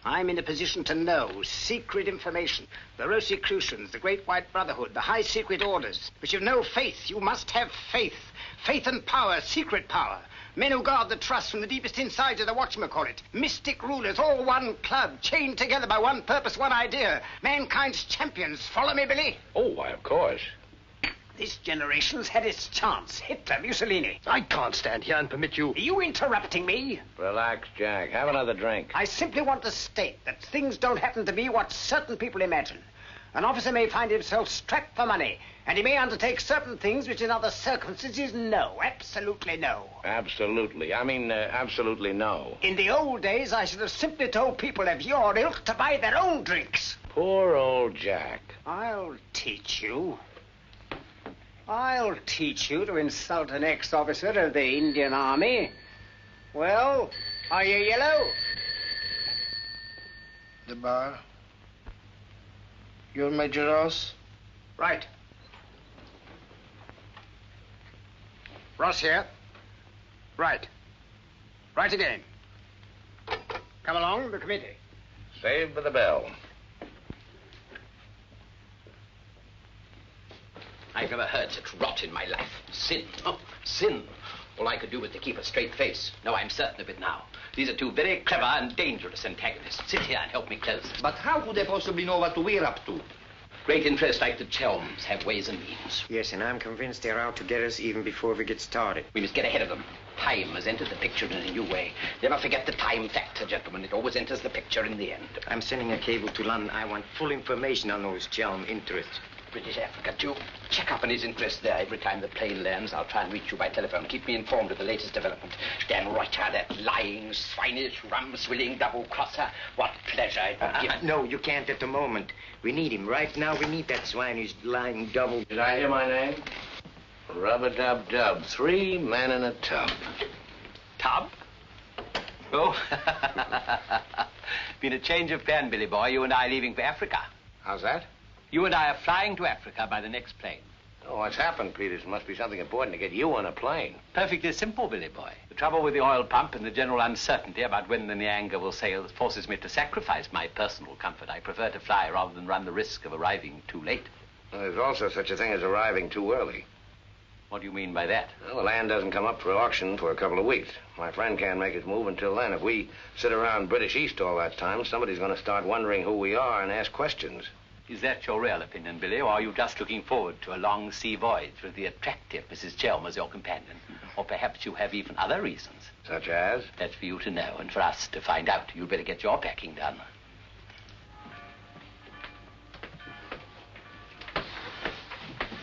Speaker 12: I'm in a position to know secret information. The Rosicrucians, the Great White Brotherhood, the high secret orders. But you've no faith. You must have faith. Faith and power, secret power. Men who guard the trust from the deepest insides of the whatchamacallit. Mystic rulers, all one club, chained together by one purpose, one idea. Mankind's champions. Follow me, Billy?
Speaker 2: Oh, why, of course.
Speaker 12: This generation's had its chance. Hitler, Mussolini.
Speaker 11: I can't stand here and permit you...
Speaker 12: Are you interrupting me?
Speaker 2: Relax, Jack. Have another drink.
Speaker 12: I simply want to state that things don't happen to be what certain people imagine. An officer may find himself strapped for money, and he may undertake certain things which in other circumstances no, absolutely no.
Speaker 2: Absolutely. I mean, absolutely no.
Speaker 12: In the old days, I should have simply told people of your ilk to buy their own drinks.
Speaker 2: Poor old Jack.
Speaker 12: I'll teach you. I'll teach you to insult an ex-officer of the Indian Army. Well, are you yellow?
Speaker 13: The bar. You're Major Ross?
Speaker 12: Right. Ross here. Right. Right again. Come along, the committee.
Speaker 2: Saved by the bell.
Speaker 5: I've never heard such rot in my life. Sin. Oh, sin. All I could do was to keep a straight face. No, I'm certain of it now. These are two very clever and dangerous antagonists. Sit here and help me close.
Speaker 8: But how could they possibly know what we're up to?
Speaker 5: Great interests like the Chelms have ways and means.
Speaker 10: Yes, and I'm convinced they're out to get us even before we get started.
Speaker 5: We must get ahead of them. Time has entered the picture in a new way. Never forget the time factor, gentlemen. It always enters the picture in the end.
Speaker 10: I'm sending a cable to London. I want full information on those Chelm interests.
Speaker 5: British Africa, too. Check up on his interests there. Every time the plane lands, I'll try and reach you by telephone. Keep me informed of the latest development. Dannreuther, that lying, swinish, rum-swilling double-crosser. What pleasure it would give.
Speaker 10: No, you can't at the moment. We need him. Right now, we need that swinish, lying double...
Speaker 2: Did I hear my name? Rub-a-dub-dub. 3 men in a tub.
Speaker 5: Tub? Oh. Been a change of plan, Billy boy. You and I leaving for Africa.
Speaker 2: How's that?
Speaker 5: You and I are flying to Africa by the next plane.
Speaker 2: Oh, what's happened, Peters? Must be something important to get you on a plane.
Speaker 5: Perfectly simple, Billy boy. The trouble with the oil pump and the general uncertainty about when the Nyanga will sail forces me to sacrifice my personal comfort. I prefer to fly rather than run the risk of arriving too late.
Speaker 2: Well, there's also such a thing as arriving too early.
Speaker 5: What do you mean by that?
Speaker 2: Well, the land doesn't come up for auction for a couple of weeks. My friend can't make his move until then. If we sit around British East all that time, somebody's going to start wondering who we are and ask questions.
Speaker 5: Is that your real opinion, Billy, or are you just looking forward to a long sea voyage with the attractive Mrs. Chelm as your companion? Or perhaps you have even other reasons.
Speaker 2: Such as?
Speaker 5: That's for you to know and for us to find out. You'd better get your packing done.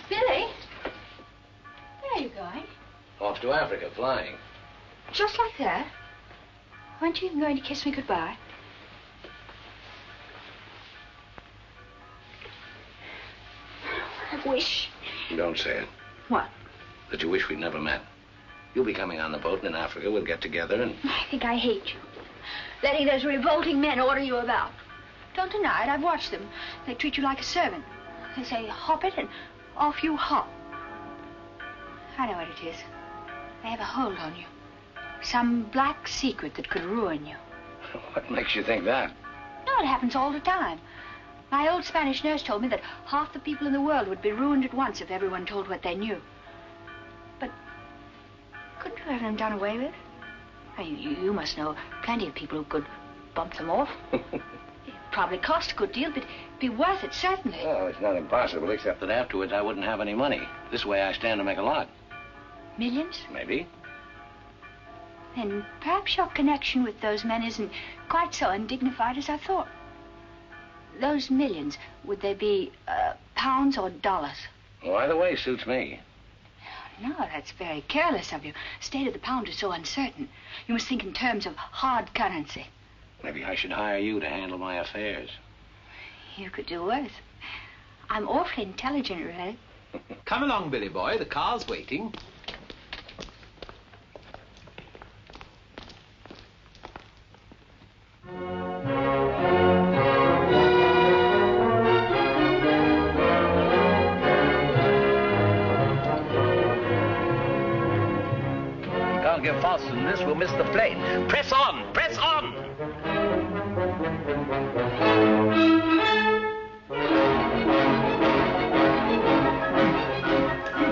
Speaker 3: Billy? Where are you going?
Speaker 2: Off to Africa, flying.
Speaker 3: Just like that? Weren't you even going to kiss me goodbye? I wish.
Speaker 2: Don't say it.
Speaker 3: What?
Speaker 2: That you wish we'd never met. You'll be coming on the boat, and in Africa we'll get together and...
Speaker 3: I think I hate you. Letting those revolting men order you about. Don't deny it. I've watched them. They treat you like a servant. They say, hop it, and off you hop. I know what it is. They have a hold on you. Some black secret that could ruin you.
Speaker 2: What makes you think that?
Speaker 3: No, it happens all the time. My old Spanish nurse told me that half the people in the world would be ruined at once if everyone told what they knew. But couldn't you have them done away with? I mean, you must know plenty of people who could bump them off. It'd probably cost a good deal, but it'd be worth it, certainly.
Speaker 2: Well, it's not impossible, except that afterwards I wouldn't have any money. This way I stand to make a lot.
Speaker 3: Millions?
Speaker 2: Maybe.
Speaker 3: Then perhaps your connection with those men isn't quite so undignified as I thought. Those millions, would they be pounds or dollars?
Speaker 2: Well, either way suits me.
Speaker 3: No, that's very careless of you. The state of the pound is so uncertain. You must think in terms of hard currency.
Speaker 2: Maybe I should hire you to handle my affairs.
Speaker 3: You could do worse. I'm awfully intelligent, really.
Speaker 5: Come along, Billy boy. The car's waiting. Get faster than this, we'll miss the plane. Press on! Press on!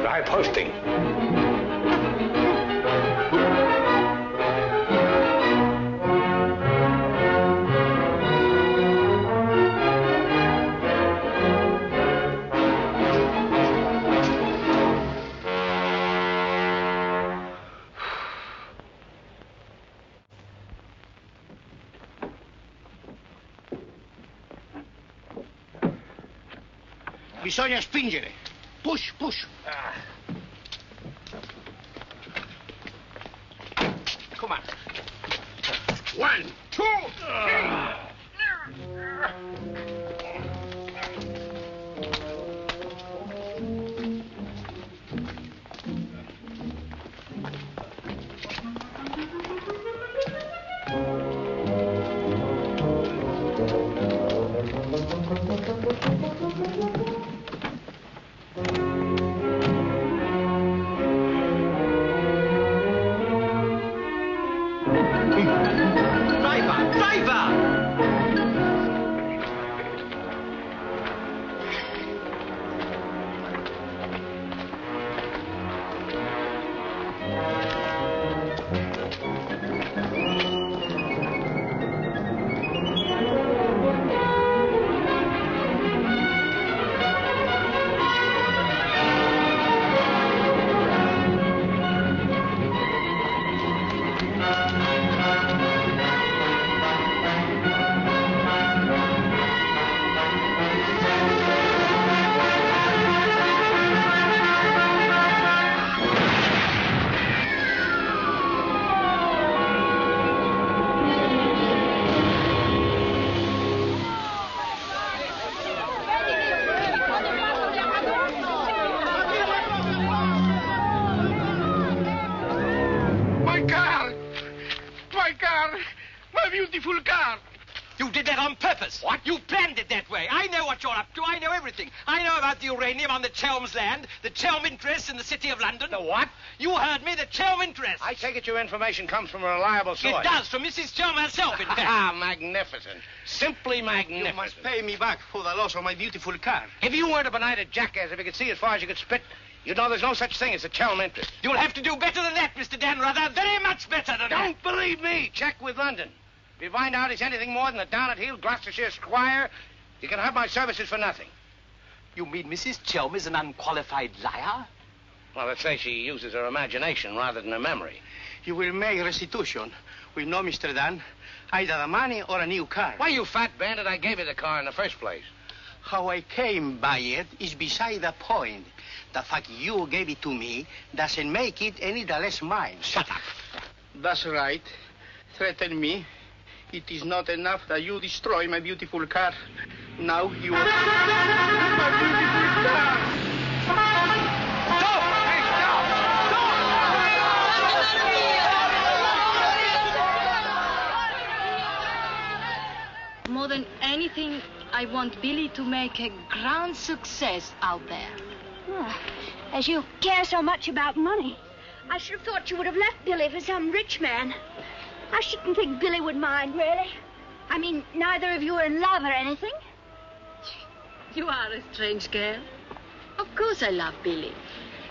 Speaker 2: Dry posting.
Speaker 9: Bisogna spingere. Push, push. Come on. 1, 2, 3.
Speaker 5: Beautiful car. You did that on purpose. What? You planned it that way. I know what you're up to. I know everything. I know about the uranium on the Chelm's land, the Chelm interests in the City of London.
Speaker 2: The what?
Speaker 5: You heard me, the Chelm interests.
Speaker 2: I take it your information comes from a reliable source.
Speaker 5: It does, from Mrs. Chelm herself, in fact.
Speaker 2: Ah, magnificent. Simply magnificent.
Speaker 9: You must pay me back for the loss of my beautiful car.
Speaker 2: If you weren't a benighted jackass, if you could see as far as you could spit, you'd know there's no such thing as a Chelm interest.
Speaker 5: You'll have to do better than that, Mr. Dannreuther. Very much better than that.
Speaker 2: Don't believe me. Check with London. If you find out he's anything more than a down-at-heel Gloucestershire squire, you can have my services for nothing.
Speaker 5: You mean Mrs. Chelm is an unqualified liar?
Speaker 2: Well, let's say she uses her imagination rather than her memory.
Speaker 9: You will make restitution. We know, Mr. Dan, either the money or a new car.
Speaker 2: Why, you fat bandit, I gave you the car in the first place.
Speaker 9: How I came by it is beside the point. The fact you gave it to me doesn't make it any the less mine.
Speaker 5: Shut up.
Speaker 9: That's right. Threaten me. It is not enough that you destroy my beautiful car. Now you... My beautiful car! Stop! Hey,
Speaker 6: stop! More than anything, I want Billy to make a grand success out there.
Speaker 13: Oh, as you care so much about money, I should have thought you would have left Billy for some rich man. I shouldn't think Billy would mind, really. I mean, neither of you are in love or anything.
Speaker 6: You are a strange girl. Of course I love Billy.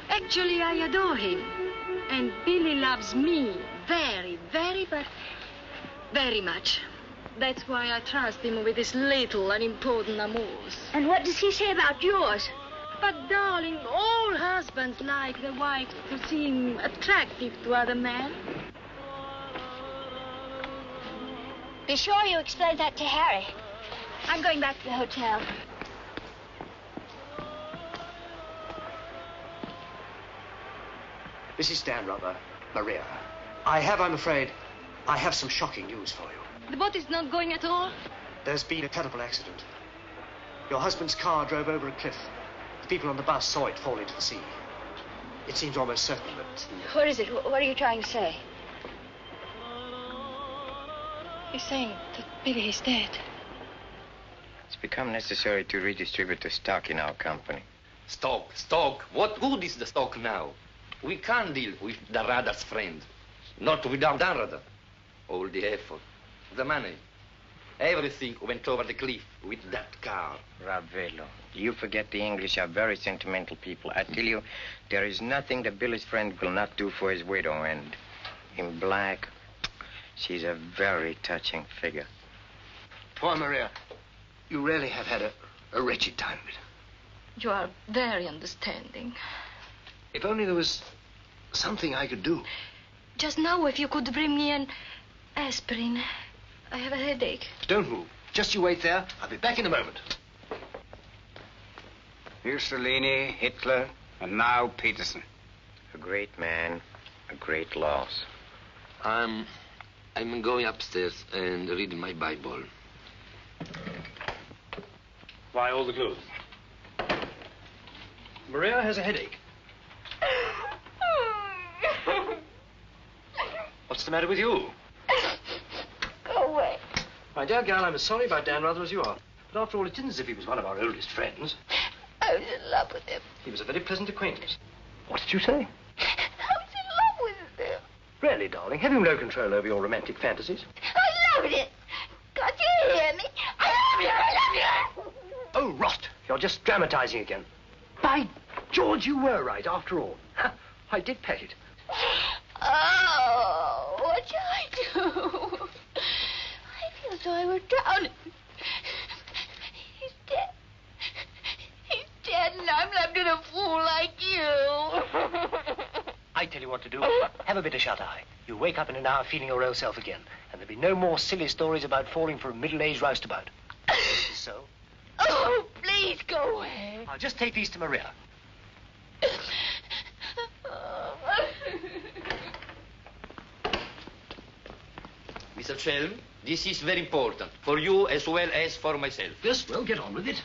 Speaker 6: Actually, I adore him. And Billy loves me very, very much. That's why I trust him with his little unimportant amours.
Speaker 13: And what does he say about yours?
Speaker 6: But, darling, all husbands like their wives to seem attractive to other men.
Speaker 13: Be sure you explain that to Harry. I'm going back to the hotel.
Speaker 4: Mrs. Dannreuther, Maria, I'm afraid, I have some shocking news for you.
Speaker 6: The boat is not going at all?
Speaker 4: There's been a terrible accident. Your husband's car drove over a cliff. The people on the bus saw it fall into the sea. It seems almost certain that...
Speaker 13: What is it? What are you trying to say?
Speaker 6: He's saying that Billy is dead.
Speaker 10: It's become necessary to redistribute the stock in our company.
Speaker 8: Stock? What good is the stock now? We can't deal with Dannreuther's friend. Not without Dannreuther. All the effort, the money, everything went over the cliff with that car.
Speaker 10: Ravello, you forget the English are very sentimental people. I tell you, there is nothing that Billy's friend will not do for his widow, and in black, she's a very touching figure.
Speaker 4: Poor Maria, you really have had a wretched time of it.
Speaker 6: You are very understanding.
Speaker 4: If only there was something I could do.
Speaker 6: Just now, if you could bring me an aspirin. I have a headache.
Speaker 4: Don't move. Just you wait there. I'll be back in a moment.
Speaker 12: Mussolini, Hitler, and now Peterson.
Speaker 7: A great man, a great loss.
Speaker 8: I'm going upstairs and reading my Bible.
Speaker 11: Why all the clothes? Maria has a headache. What's the matter with you?
Speaker 13: Go away.
Speaker 11: My dear girl, I'm as sorry about Dannreuther as you are. But after all, it isn't as if he was one of our oldest friends.
Speaker 13: I was in love with him.
Speaker 11: He was a very pleasant acquaintance. What did you say?
Speaker 13: I was in love with him.
Speaker 11: Really, darling, have you no control over your romantic fantasies?
Speaker 13: I loved it. Can't you hear me? I love you. I love you.
Speaker 11: Oh, rot. You're just dramatizing again. By George, you were right, after all. I did pet it.
Speaker 13: Oh, what shall I do? I feel so I were drowning. He's dead. He's dead, and I'm left in a fool like you.
Speaker 11: I tell you what to do. Have a bit of shut-eye. You wake up in an hour feeling your real self again, and there'll be no more silly stories about falling for a middle-aged roustabout. So?
Speaker 13: Oh, please go away.
Speaker 11: I'll just take these to Maria.
Speaker 8: Mr. Chelm, this is very important, for you as well as for myself.
Speaker 11: Yes, well, get on with it.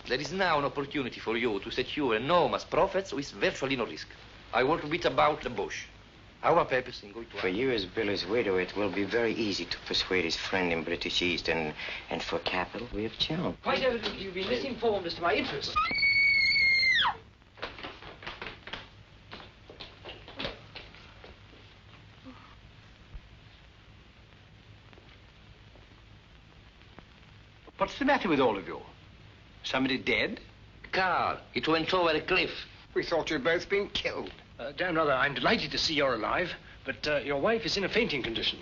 Speaker 8: There is now an opportunity for you to secure enormous profits with virtually no risk. I want to beat about the bush. Our purpose in going to...
Speaker 7: For you as Billy's widow, it will be very easy to persuade his friend in British East, and for capital, we have Chelm.
Speaker 11: Quite evidently, you've been misinformed as to my interests. What's the matter with all of you? Somebody dead?
Speaker 8: Carl, it went over a cliff.
Speaker 12: We thought you'd both been killed.
Speaker 11: Dannreuther, I'm delighted to see you're alive, but your wife is in a fainting condition.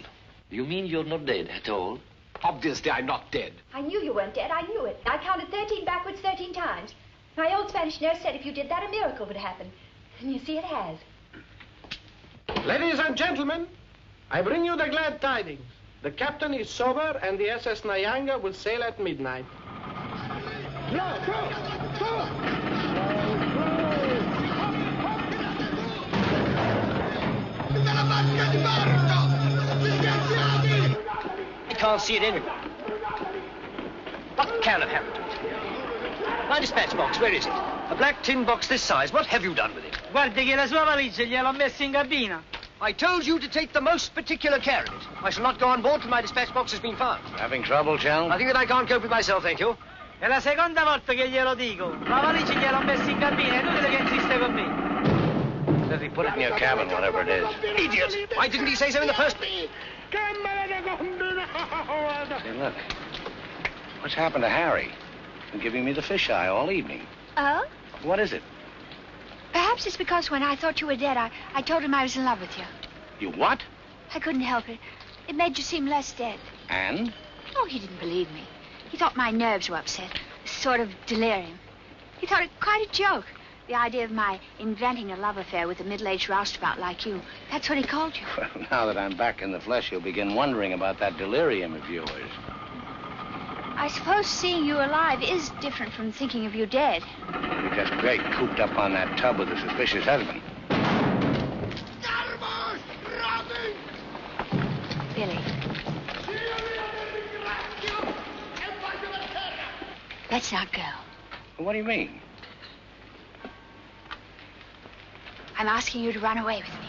Speaker 8: You mean you're not dead at all?
Speaker 11: Obviously, I'm not dead.
Speaker 3: I knew you weren't dead. I knew it. I counted 13 backwards 13 times. My old Spanish nurse said if you did that, a miracle would happen. And you see, it has.
Speaker 1: Ladies and gentlemen, I bring you the glad tidings. The captain is sober, and the SS Nyanga will sail at midnight.
Speaker 11: I can't see it anywhere. What can have happened to it? My dispatch box, where is it? A black tin box this size. What have you done with it?
Speaker 14: Guardi che la sua valigia gliel'ho messa in cabina.
Speaker 11: I told you to take the most particular care of it. I shall not go on board till my dispatch box has been found.
Speaker 2: Having trouble, Chelm?
Speaker 11: I think that I can't cope with myself, thank you.
Speaker 14: È la seconda volta che glielo dico. La valigia gliel'ho messa in cabina, è inutile che insiste con me.
Speaker 2: Says he put it in your cabin, whatever it is.
Speaker 11: Idiot! Why didn't he say so in the first place?
Speaker 2: Say, look. What's happened to Harry? Been giving me the fisheye all evening.
Speaker 3: Oh?
Speaker 2: What is it?
Speaker 3: Perhaps it's because when I thought you were dead, I told him I was in love with you.
Speaker 2: You what?
Speaker 3: I couldn't help it. It made you seem less dead.
Speaker 2: And?
Speaker 3: Oh, he didn't believe me. He thought my nerves were upset. Sort of delirium. He thought it quite a joke. The idea of my inventing a love affair with a middle-aged roustabout like you. That's what he called you.
Speaker 2: Well, now that I'm back in the flesh, you'll begin wondering about that delirium of yours.
Speaker 3: I suppose seeing you alive is different from thinking of you dead.
Speaker 2: You're just great, cooped up on that tub with a suspicious husband.
Speaker 3: Billy. Let's not go.
Speaker 2: What do you mean?
Speaker 3: I'm asking you to run away with me.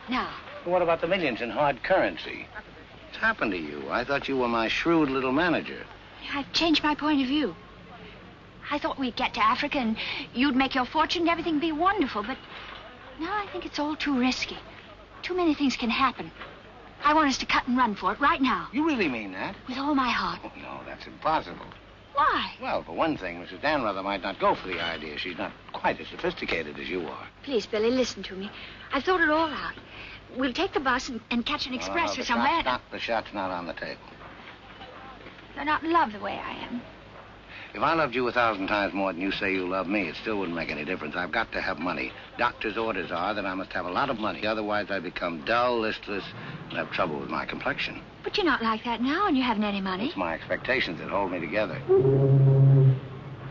Speaker 3: Now.
Speaker 2: What about the millions in hard currency? What's happened to you? I thought you were my shrewd little manager.
Speaker 3: I've changed my point of view. I thought we'd get to Africa and you'd make your fortune and everything be wonderful, but now I think it's all too risky. Too many things can happen. I want us to cut and run for it right now.
Speaker 2: You really mean that?
Speaker 3: With all my heart.
Speaker 2: Oh, no, that's impossible.
Speaker 3: Why?
Speaker 2: Well, for one thing, Mrs. Dannreuther might not go for the idea. She's not quite as sophisticated as you are.
Speaker 3: Please, Billy, listen to me. I've thought it all out. We'll take the bus and catch an express for somewhere.
Speaker 2: The shot's not on the table.
Speaker 3: You're not in love the way I am.
Speaker 2: If I loved you 1,000 times more than you say you love me, it still wouldn't make any difference. I've got to have money. Doctor's orders are that I must have a lot of money. Otherwise, I become dull, listless, and have trouble with my complexion.
Speaker 3: But you're not like that now, and you haven't any money.
Speaker 2: It's my expectations that hold me together.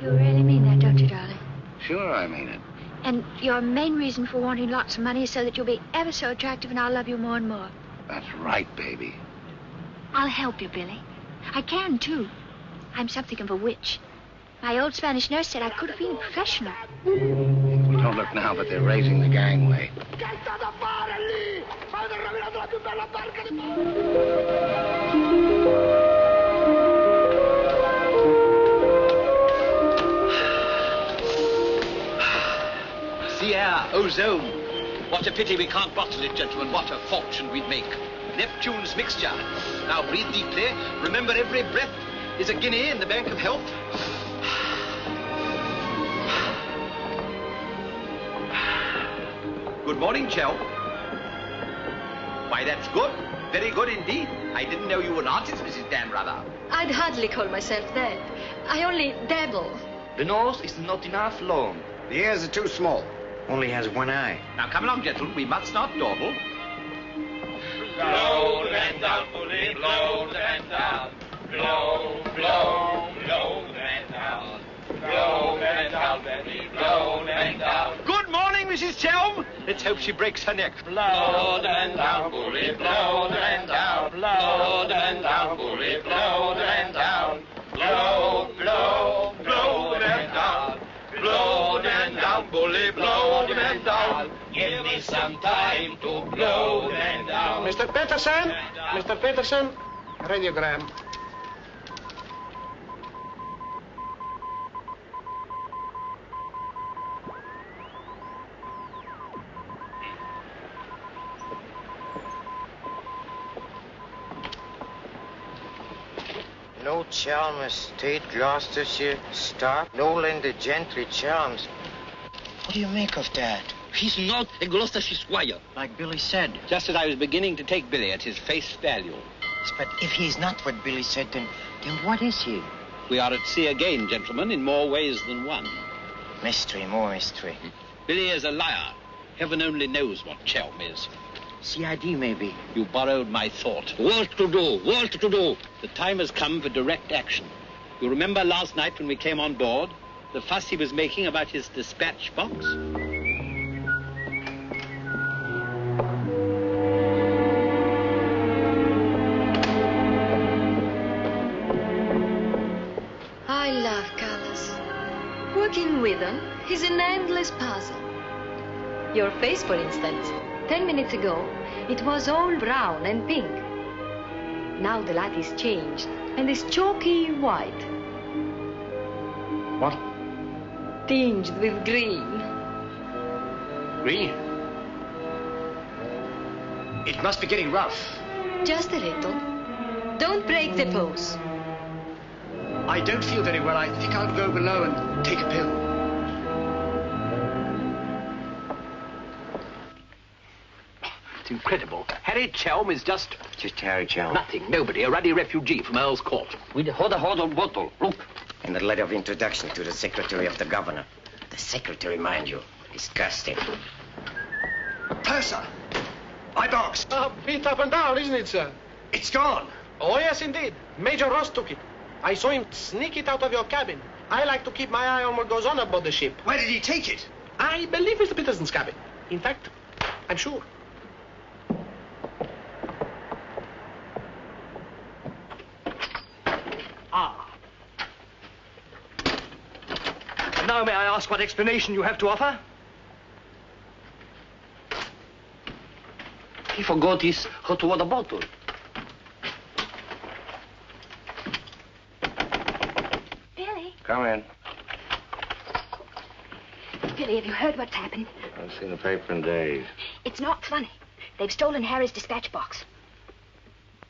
Speaker 3: You really mean that, don't you, darling?
Speaker 2: Sure, I mean it.
Speaker 3: And your main reason for wanting lots of money is so that you'll be ever so attractive and I'll love you more and more.
Speaker 2: That's right, baby.
Speaker 3: I'll help you, Billy. I can, too. I'm something of a witch. My old Spanish nurse said I could have been a professional.
Speaker 2: Don't look now, but they're raising the gangway.
Speaker 5: Sea air, ozone. What a pity we can't bottle it, gentlemen. What a fortune we'd make. Neptune's mixture. Now breathe deeply. Remember, every breath is a guinea in the bank of health. Good morning, Chell. Why, that's good. Very good indeed. I didn't know you were an artist, Mrs. Dannreuther.
Speaker 6: I'd hardly call myself that. I only dabble.
Speaker 8: The nose is not enough long.
Speaker 12: The ears are too small. Only has one eye.
Speaker 5: Now, come along, gentlemen. We must not dawdle.
Speaker 15: Blow and down, bully, blow and down. Blow, blow, blow and down. Blow and down, Betty, blow and down.
Speaker 5: Good morning, Mrs. Chelm. Let's hope she breaks her neck.
Speaker 15: Blow and down, bully, blow and down. Blow and down, bully, blow and down. Blow, blow, blow and down. Blow and down, bully, blow and down. Give me some time to blow and down.
Speaker 1: Mr. Peterson? Mr. Peterson? Radiogram.
Speaker 10: No Chalmers State, Gloucestershire, Stark, no Lender Gentry Chalmers. What do you make of that?
Speaker 5: He's not a Gloucestershire squire.
Speaker 10: Like Billy said.
Speaker 5: Just as I was beginning to take Billy at his face value.
Speaker 10: Yes, but if he's not what Billy said, then what is he?
Speaker 5: We are at sea again, gentlemen, in more ways than one.
Speaker 10: Mystery, more mystery.
Speaker 5: Billy is a liar. Heaven only knows what Chelm is.
Speaker 10: CID, maybe.
Speaker 5: You borrowed my thought. What to do? What to do? The time has come for direct action. You remember last night when we came on board? The fuss he was making about his dispatch box?
Speaker 6: I love colors. Working with them is an endless puzzle. Your face, for instance. 10 minutes ago, it was all brown and pink. Now the light is changed and is chalky white.
Speaker 4: What?
Speaker 6: Tinged with green.
Speaker 4: Green? It must be getting rough.
Speaker 6: Just a little. Don't break the pose.
Speaker 4: I don't feel very well. I think I'll go below and take a pill.
Speaker 5: It's incredible. Harry Chelm is just
Speaker 10: Harry Chelm.
Speaker 5: nothing, nobody, a ruddy refugee from Earl's Court.
Speaker 8: With a hot bottle. Look.
Speaker 10: And the letter of introduction to the secretary of the governor. The secretary, mind you. Disgusting.
Speaker 4: Purser! My box!
Speaker 1: Beat up and down, isn't it, sir?
Speaker 4: It's gone.
Speaker 1: Oh, yes, indeed. Major Ross took it. I saw him sneak it out of your cabin. I like to keep my eye on what goes on aboard the ship.
Speaker 4: Where did he take it?
Speaker 1: I believe Mr. Peterson's cabin. In fact, I'm sure.
Speaker 11: And now may I ask what explanation you have to offer?
Speaker 8: He forgot his hot water bottle.
Speaker 13: Billy.
Speaker 2: Come in.
Speaker 13: Billy, have you heard what's happened?
Speaker 2: I've seen the paper in days.
Speaker 13: It's not funny. They've stolen Harry's dispatch box.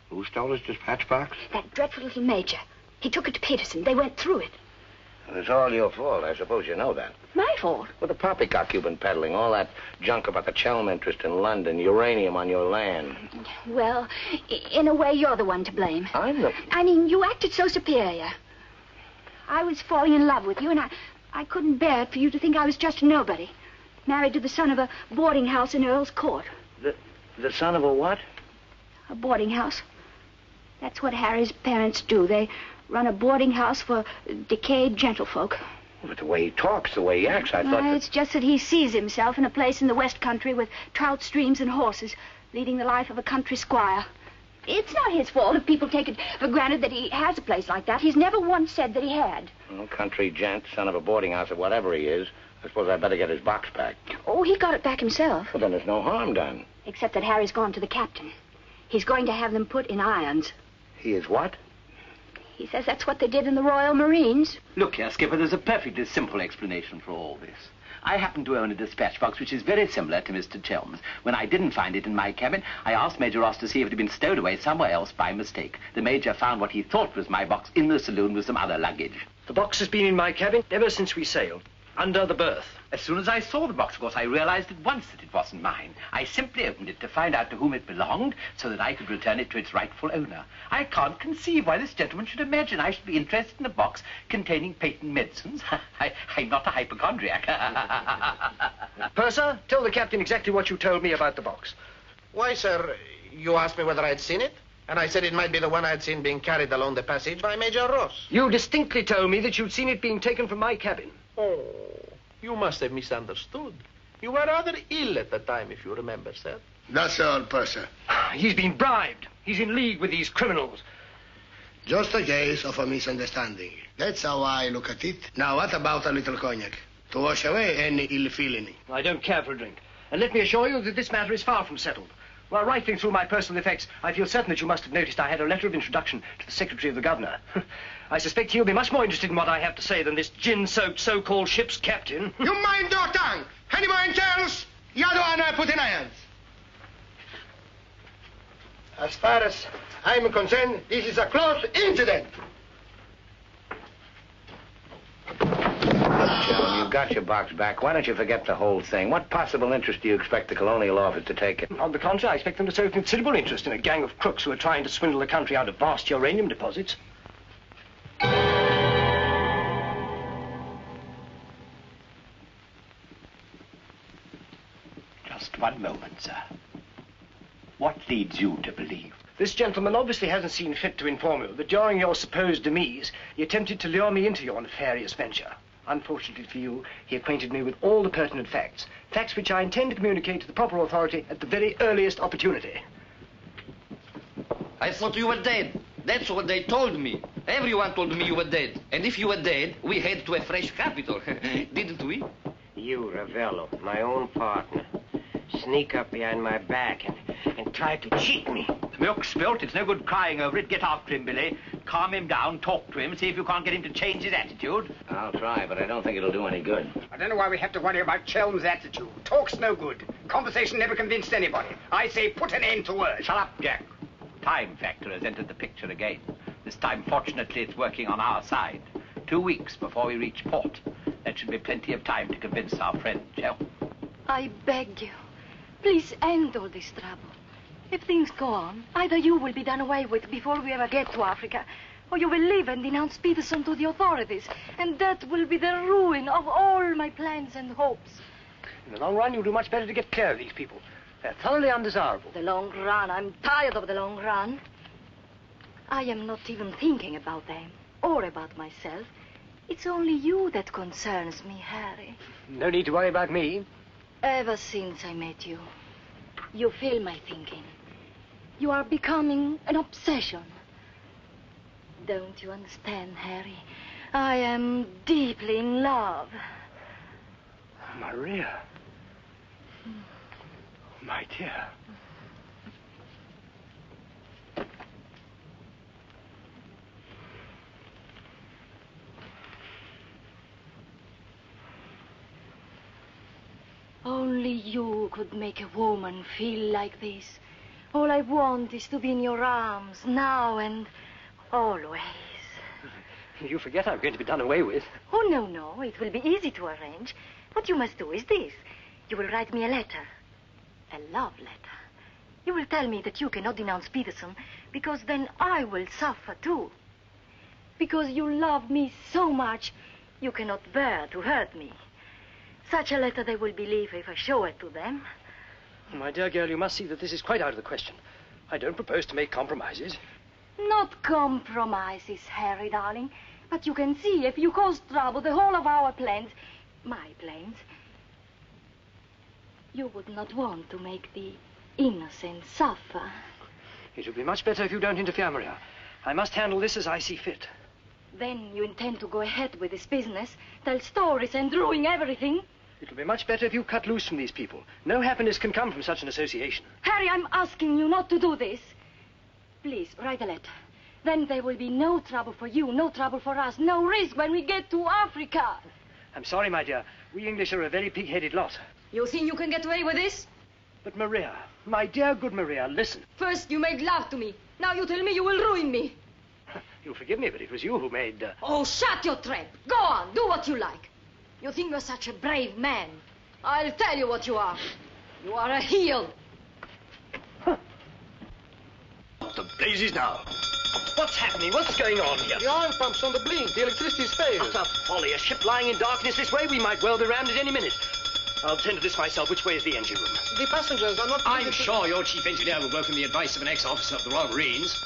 Speaker 2: Who stole his dispatch box?
Speaker 13: That dreadful little major. He took it to Peterson. They went through it.
Speaker 2: Well, it's all your fault. I suppose you know that.
Speaker 13: My fault?
Speaker 2: Well, the poppycock you've been peddling, all that junk about the Chelm interest in London, uranium on your land.
Speaker 13: Well, in a way, you're the one to blame.
Speaker 2: I'm the...
Speaker 13: I mean, you acted so superior. I was falling in love with you, and I couldn't bear it for you to think I was just a nobody. Married to the son of a boarding house in Earl's Court.
Speaker 2: The son of a what?
Speaker 13: A boarding house. That's what Harry's parents do. They run a boarding house for decayed gentlefolk.
Speaker 2: But the way he talks, the way he acts, I thought...
Speaker 13: It's just that he sees himself in a place in the West Country with trout streams and horses, leading the life of a country squire. It's not his fault if people take it for granted that he has a place like that. He's never once said that he had.
Speaker 2: Well, country gent, son of a boarding house or whatever he is, I suppose I'd better get his box back.
Speaker 13: Oh, he got it back himself.
Speaker 2: Well, then there's no harm done.
Speaker 13: Except that Harry's gone to the captain. He's going to have them put in irons.
Speaker 2: He is what?
Speaker 13: He says that's what they did in the Royal Marines.
Speaker 5: Look here, Skipper, there's a perfectly simple explanation for all this. I happen to own a dispatch box which is very similar to Mr. Chelm's. When I didn't find it in my cabin, I asked Major Ross to see if it had been stowed away somewhere else by mistake. The Major found what he thought was my box in the saloon with some other luggage.
Speaker 11: The box has been in my cabin ever since we sailed, under the berth.
Speaker 5: As soon as I saw the box, of course, I realized at once that it wasn't mine. I simply opened it to find out to whom it belonged so that I could return it to its rightful owner. I can't conceive why this gentleman should imagine I should be interested in a box containing patent medicines. I'm not a hypochondriac.
Speaker 11: Purser, tell the captain exactly what you told me about the box.
Speaker 1: Why, sir, you asked me whether I'd seen it, and I said it might be the one I'd seen being carried along the passage by Major Ross.
Speaker 11: You distinctly told me that you'd seen it being taken from my cabin.
Speaker 1: Oh, you must have misunderstood. You were rather ill at the time, if you remember, sir.
Speaker 16: That's all, Purser.
Speaker 11: He's been bribed. He's in league with these criminals.
Speaker 16: Just a case of a misunderstanding. That's how I look at it. Now, what about a little cognac? To wash away any ill feeling.
Speaker 11: I don't care for a drink. And let me assure you that this matter is far from settled. While rifling through my personal effects, I feel certain that you must have noticed I had a letter of introduction to the Secretary of the Governor. I suspect he'll be much more interested in what I have to say than this gin-soaked so-called ship's captain.
Speaker 16: You mind your tongue! Anyone else? The other one I put in irons. As far as I'm concerned, this is a close incident.
Speaker 2: Look, Joan, you've got your box back. Why don't you forget the whole thing? What possible interest do you expect the Colonial Office to take it?
Speaker 11: On the contrary, I expect them to show considerable interest in a gang of crooks who are trying to swindle the country out of vast uranium deposits.
Speaker 5: Just one moment, sir. What leads you to believe?
Speaker 11: This gentleman obviously hasn't seen fit to inform you that during your supposed demise, he attempted to lure me into your nefarious venture. Unfortunately for you, he acquainted me with all the pertinent facts. Facts which I intend to communicate to the proper authority at the very earliest opportunity.
Speaker 8: I thought you were dead. That's what they told me. Everyone told me you were dead. And if you were dead, we head to a fresh capital. Didn't we?
Speaker 10: You, Ravello, my own partner, sneak up behind my back and try to cheat me.
Speaker 5: The milk's spilt. It's no good crying over it. Get after him, Billy. Calm him down. Talk to him. See if you can't get him to change his attitude.
Speaker 2: I'll try, but I don't think it'll do any good.
Speaker 12: I don't know why we have to worry about Chelm's attitude. Talk's no good. Conversation never convinced anybody. I say put an end to words.
Speaker 5: Shut up, Jack. Time factor has entered the picture again. This time, fortunately, it's working on our side. 2 weeks before we reach port. That should be plenty of time to convince our friend, Chelm.
Speaker 6: I beg you, please end all this trouble. If things go on, either you will be done away with before we ever get to Africa, or you will leave and denounce Peterson to the authorities, and that will be the ruin of all my plans and hopes.
Speaker 11: In the long run, you'll do much better to get clear of these people. They're thoroughly undesirable.
Speaker 6: The long run. I'm tired of the long run. I am not even thinking about them or about myself. It's only you that concerns me, Harry.
Speaker 11: No need to worry about me.
Speaker 6: Ever since I met you, you fill my thinking. You are becoming an obsession. Don't you understand, Harry? I am deeply in love.
Speaker 11: Maria. My dear.
Speaker 6: Only you could make a woman feel like this. All I want is to be in your arms, now and always.
Speaker 11: You forget I'm going to be done away with.
Speaker 6: Oh, no. It will be easy to arrange. What you must do is this. You will write me a letter. A love letter. You will tell me that you cannot denounce Peterson, because then I will suffer too. Because you love me so much, you cannot bear to hurt me. Such a letter they will believe if I show it to them.
Speaker 11: My dear girl, you must see that this is quite out of the question. I don't propose to make compromises.
Speaker 6: Not compromises, Harry, darling. But you can see, if you cause trouble, the whole of our plans, my plans, you would not want to make the innocent suffer.
Speaker 11: It would be much better if you don't interfere, Maria. I must handle this as I see fit.
Speaker 6: Then you intend to go ahead with this business, tell stories and ruin everything?
Speaker 11: It will be much better if you cut loose from these people. No happiness can come from such an association.
Speaker 6: Harry, I'm asking you not to do this. Please, write a letter. Then there will be no trouble for you, no trouble for us, no risk when we get to Africa.
Speaker 11: I'm sorry, my dear. We English are a very pig-headed lot.
Speaker 6: You think you can get away with this?
Speaker 11: But Maria, my dear good Maria, listen.
Speaker 6: First you made love to me. Now you tell me you will ruin me.
Speaker 11: You'll forgive me, but it was you who made...
Speaker 6: Oh, shut your trap. Go on, do what you like. You think you're such a brave man. I'll tell you what you are. You are a heel.
Speaker 11: What the blazes now? What's happening? What's going on here?
Speaker 1: The oil pump's on the blink. The electricity's failed.
Speaker 11: Utter folly. A ship lying in darkness this way, we might well be rammed at any minute. I'll tend to this myself. Which way is the engine room?
Speaker 1: The passengers are not...
Speaker 17: I'm sure your chief engineer will welcome the advice of an ex-officer of the Royal Marines.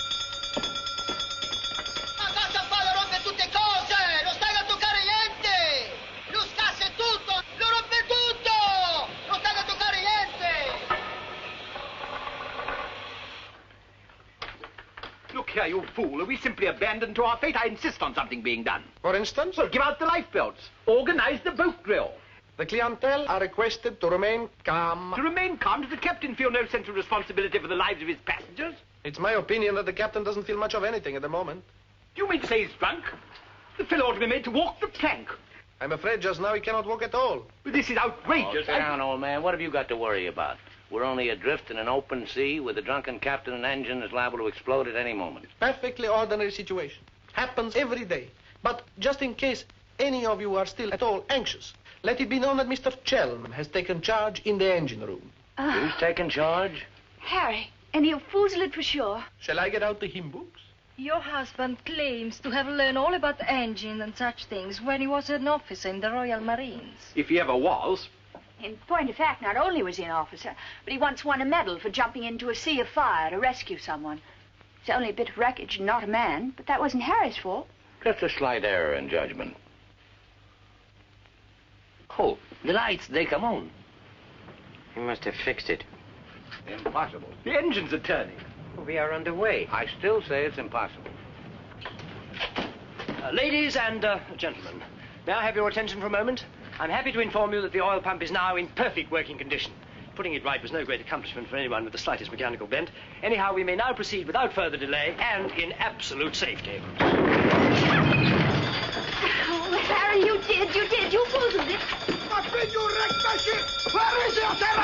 Speaker 5: Look here, you fool. Are we simply abandoned to our fate? I insist on something being done.
Speaker 1: For instance?
Speaker 5: Well, give out the lifebelts. Organize the boat drill.
Speaker 1: The clientele are requested to remain calm.
Speaker 5: To remain calm? Does the captain feel no sense of responsibility for the lives of his passengers?
Speaker 1: It's my opinion that the captain doesn't feel much of anything at the moment.
Speaker 5: Do you mean to say he's drunk? The fellow ought to be made to walk the plank.
Speaker 1: I'm afraid just now he cannot walk at all.
Speaker 5: But this is outrageous.
Speaker 2: Sit down, old man. What have you got to worry about? We're only adrift in an open sea with a drunken captain and engine that's liable to explode at any moment.
Speaker 1: Perfectly ordinary situation. Happens every day. But just in case any of you are still at all anxious, let it be known that Mr. Chelm has taken charge in the engine room.
Speaker 2: Who's taken charge?
Speaker 3: Harry, and he'll foozle it for sure.
Speaker 1: Shall I get out the hymn books?
Speaker 6: Your husband claims to have learned all about engine and such things when he was an officer in the Royal Marines.
Speaker 5: If he ever was.
Speaker 3: In point of fact, not only was he an officer, but he once won a medal for jumping into a sea of fire to rescue someone. It's only a bit of wreckage and not a man, but that wasn't Harry's fault.
Speaker 2: Just a slight error in judgment. Oh, the lights, they come on.
Speaker 10: He must have fixed it.
Speaker 2: Impossible.
Speaker 5: The engines are turning.
Speaker 10: We are underway.
Speaker 2: I still say it's impossible.
Speaker 11: Ladies and gentlemen, may I have your attention for a moment? I'm happy to inform you that the oil pump is now in perfect working condition. Putting it right was no great accomplishment for anyone with the slightest mechanical bent. Anyhow, we may now proceed without further delay and in absolute safety.
Speaker 13: Oh, Harry, you did. You fooled it.
Speaker 15: But when you wrecked my ship, where is your terror?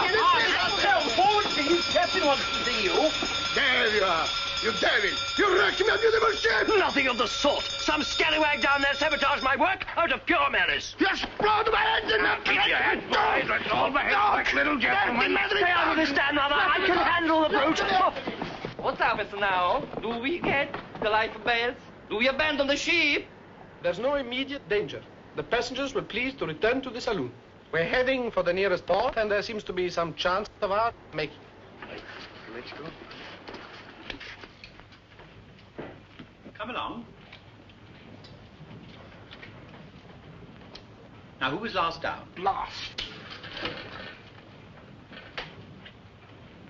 Speaker 5: Forward, please. Captain wants to see you.
Speaker 15: There you are. You devil! You wrecked my beautiful ship!
Speaker 11: Nothing of the sort. Some scallywag down there sabotaged my work out of pure malice.
Speaker 15: You exploded my engine!
Speaker 2: Keep your head, boys. Let's all behave like little gentlemen.
Speaker 11: Stay out of this, Dan, mother. I can handle the brute.
Speaker 8: What happens now? Do we get the life belts? Do we abandon the ship?
Speaker 1: There's no immediate danger. The passengers will please to return to the saloon. We're heading for the nearest port, and there seems to be some chance of our making.
Speaker 5: Let's go. Come along. Now, who was last down?
Speaker 1: Last.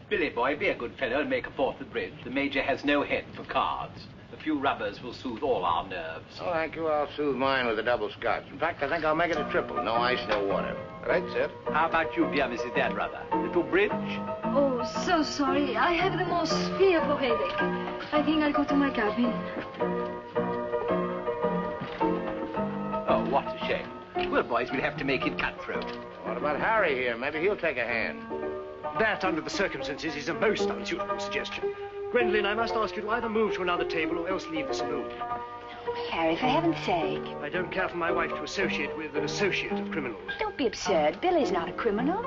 Speaker 5: Billy, boy, be a good fellow and make a fourth at bridge. The Major has no head for cards. A few rubbers will soothe all our nerves.
Speaker 2: Oh, thank you. I'll soothe mine with a double scotch. In fact, I think I'll make it a triple. No ice, no water.
Speaker 1: Right, sir.
Speaker 5: How about you, dear Mrs. Dannreuther? Little bridge?
Speaker 6: Oh, so sorry. I have the most fearful headache. I think I'll go to my cabin.
Speaker 5: Oh, what a shame. Well, boys, we'll have to make it cutthroat.
Speaker 2: What about Harry here? Maybe he'll take a hand.
Speaker 11: That, under the circumstances, is a most unsuitable suggestion. Gwendolen, I must ask you to either move to another table or else leave the saloon.
Speaker 3: Oh, Harry, for heaven's sake.
Speaker 11: I don't care for my wife to associate with an associate of criminals.
Speaker 3: Don't be absurd. Billy's not a criminal.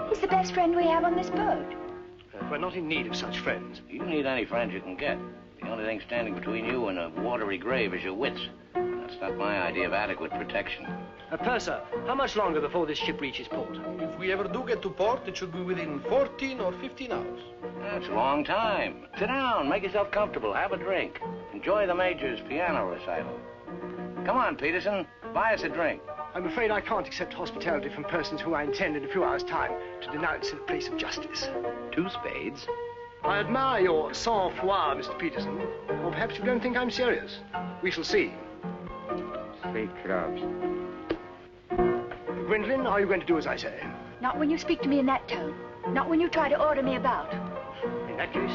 Speaker 3: He's the best friend we have on this boat.
Speaker 11: We're not in need of such friends.
Speaker 2: You need any friends you can get. The only thing standing between you and a watery grave is your wits. That's not my idea of adequate protection.
Speaker 11: Purser, how much longer before this ship reaches port?
Speaker 1: If we ever do get to port, it should be within 14 or 15 hours.
Speaker 2: That's a long time. Sit down, make yourself comfortable, have a drink. Enjoy the Major's piano recital. Come on, Peterson, buy us a drink.
Speaker 11: I'm afraid I can't accept hospitality from persons who I intend in a few hours' time to denounce in a place of justice.
Speaker 5: 2 spades?
Speaker 11: I admire your sang-froid, Mr. Peterson. Or perhaps you don't think I'm serious. We shall see.
Speaker 10: 3 clubs.
Speaker 11: Gwendolyn, are you going to do as I say?
Speaker 3: Not when you speak to me in that tone. Not when you try to order me about.
Speaker 11: In that case?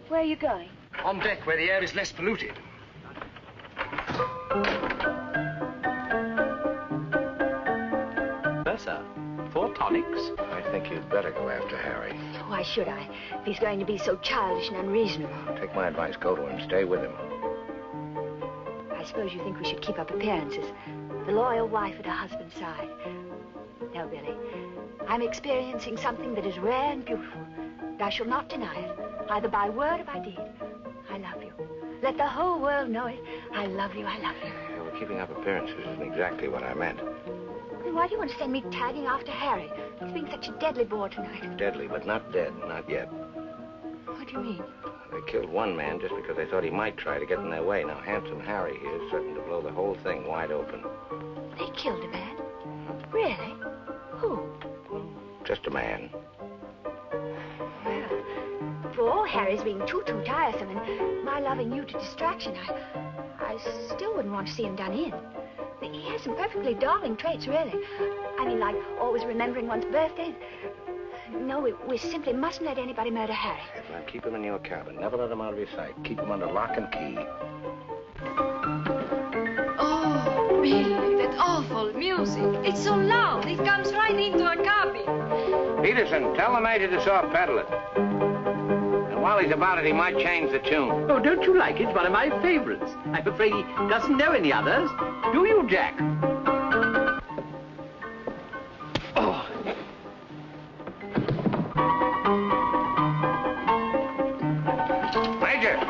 Speaker 3: Where are you going?
Speaker 11: On deck, where the air is less polluted.
Speaker 5: Sir, 4 tonics?
Speaker 2: I think you'd better go after Harry.
Speaker 3: Why should I? If he's going to be so childish and unreasonable.
Speaker 2: Take my advice, go to him, stay with him.
Speaker 3: I suppose you think we should keep up appearances. The loyal wife at her husband's side. No, Billy. I'm experiencing something that is rare and beautiful. And I shall not deny it, either by word or by deed. I love you. Let the whole world know it. I love you, I love you.
Speaker 2: Yeah, well, keeping up appearances isn't exactly what I meant.
Speaker 3: Then why do you want to send me tagging after Harry? He's being such a deadly bore tonight.
Speaker 2: Deadly, but not dead, not yet.
Speaker 3: What do you mean?
Speaker 2: They killed one man just because they thought he might try to get in their way. Now, handsome Harry here is certain to blow the whole thing wide open.
Speaker 3: They killed a man? Really? Who?
Speaker 2: Just a man.
Speaker 3: Well, for all Harry's being too tiresome and my loving you to distraction, I still wouldn't want to see him done in. He has some perfectly darling traits, really. I mean, like always remembering one's birthday. No, we simply mustn't let anybody murder Harry.
Speaker 2: Now, keep him in your cabin. Never let him out of your sight. Keep him under lock and key.
Speaker 6: Oh, Billy, that awful music. It's so loud. It comes right into our cabin.
Speaker 2: Peterson, tell the Major to soft pedal it. And while he's about it, he might change the tune.
Speaker 5: Oh, don't you like it? It's one of my favorites. I'm afraid he doesn't know any others. Do you, Jack? Oh.
Speaker 2: Major!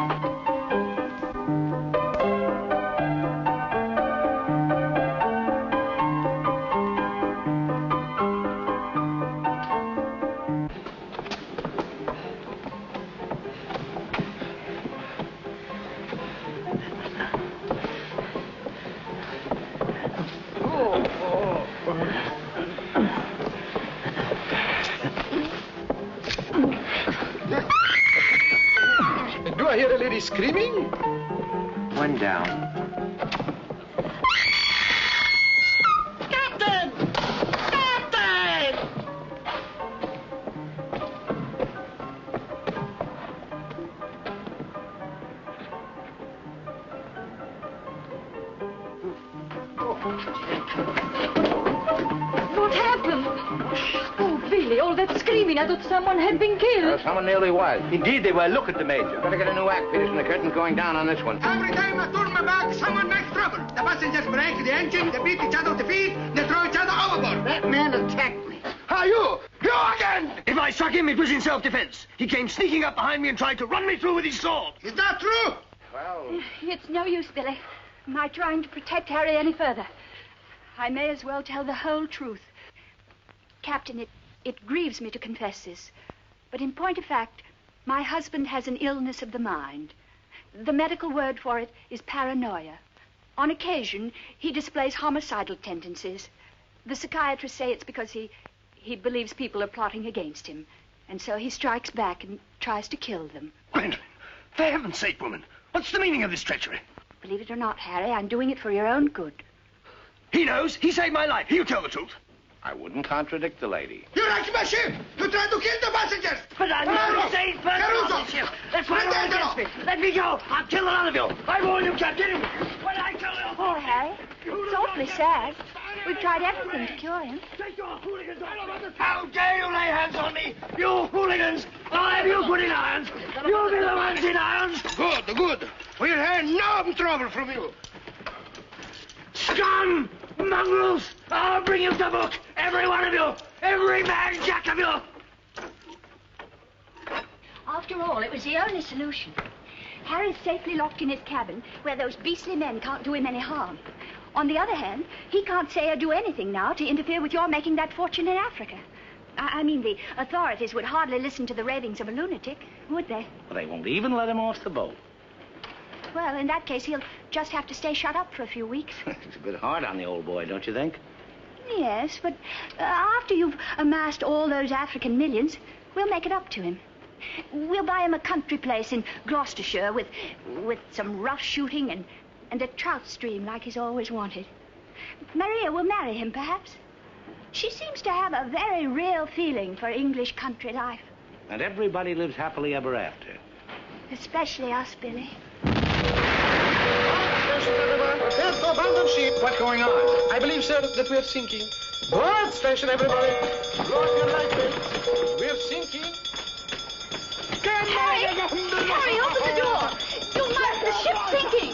Speaker 1: Do I hear a lady screaming?
Speaker 10: One down.
Speaker 15: Captain! Captain!
Speaker 6: What happened? Oh, Billy, all that screaming. I thought someone had been killed.
Speaker 2: Someone nearly was.
Speaker 5: Indeed they were. Look at the Major.
Speaker 2: Better get a new act, Peterson. The curtain's going down on this one.
Speaker 15: Every time I turn my back, someone makes trouble. The passengers break the engine, they beat each other with the feet, they throw each other overboard.
Speaker 12: That man attacked me.
Speaker 11: Are you? You again! If I struck him, it was in self-defense. He came sneaking up behind me and tried to run me through with his sword.
Speaker 15: Is that true?
Speaker 2: Well...
Speaker 3: It's no use, Billy. My trying to protect Harry any further. I may as well tell the whole truth. Captain, it grieves me to confess this, but in point of fact, my husband has an illness of the mind. The medical word for it is paranoia. On occasion, he displays homicidal tendencies. The psychiatrists say it's because he believes people are plotting against him, and so he strikes back and tries to kill them.
Speaker 11: Gwendolyn, for heaven's sake, woman, what's the meaning of this treachery?
Speaker 3: Believe it or not, Harry, I'm doing it for your own good.
Speaker 11: He knows. He saved my life. He'll tell the truth.
Speaker 2: I wouldn't contradict the lady.
Speaker 15: You wrecked my ship! You tried to kill the passengers!
Speaker 11: But I'm not a safe person on this ship. That's why you're against me. Let me go. I'll kill the lot of you. I warn you, Captain. When I tell you...
Speaker 3: Poor Harry. It's awfully sad. We've tried everything to cure him.
Speaker 11: Take your hooligans off. How dare you lay hands on me? You hooligans! I'll have you put in irons. You'll be the ones in irons.
Speaker 15: Good, good. We'll have no trouble from you.
Speaker 11: Scum! Mongrels! I'll bring you to book! Every one of you! Every man jack of you!
Speaker 3: After all, it was the only solution. Harry's safely locked in his cabin, where those beastly men can't do him any harm.
Speaker 13: On the other hand, he can't say or do anything now to interfere with your making that fortune in Africa. I mean, the authorities would hardly listen to the ravings of a lunatic, would they?
Speaker 2: Well, they won't even let him off the boat.
Speaker 13: Well, in that case, he'll just have to stay shut up for a few weeks.
Speaker 2: It's a bit hard on the old boy, don't you think?
Speaker 13: Yes, but after you've amassed all those African millions, we'll make it up to him. We'll buy him a country place in Gloucestershire with some rough shooting and a trout stream like he's always wanted. Maria will marry him, perhaps. She seems to have a very real feeling for English country life.
Speaker 2: And everybody lives happily ever after.
Speaker 13: Especially us, Billy.
Speaker 1: Prepare to abandon ship.
Speaker 17: What's going on?
Speaker 1: I believe, sir, that we're sinking. Board station, everybody. Blow up your life belts. We're sinking.
Speaker 13: Harry! Harry, open the door! You must! The ship's sinking!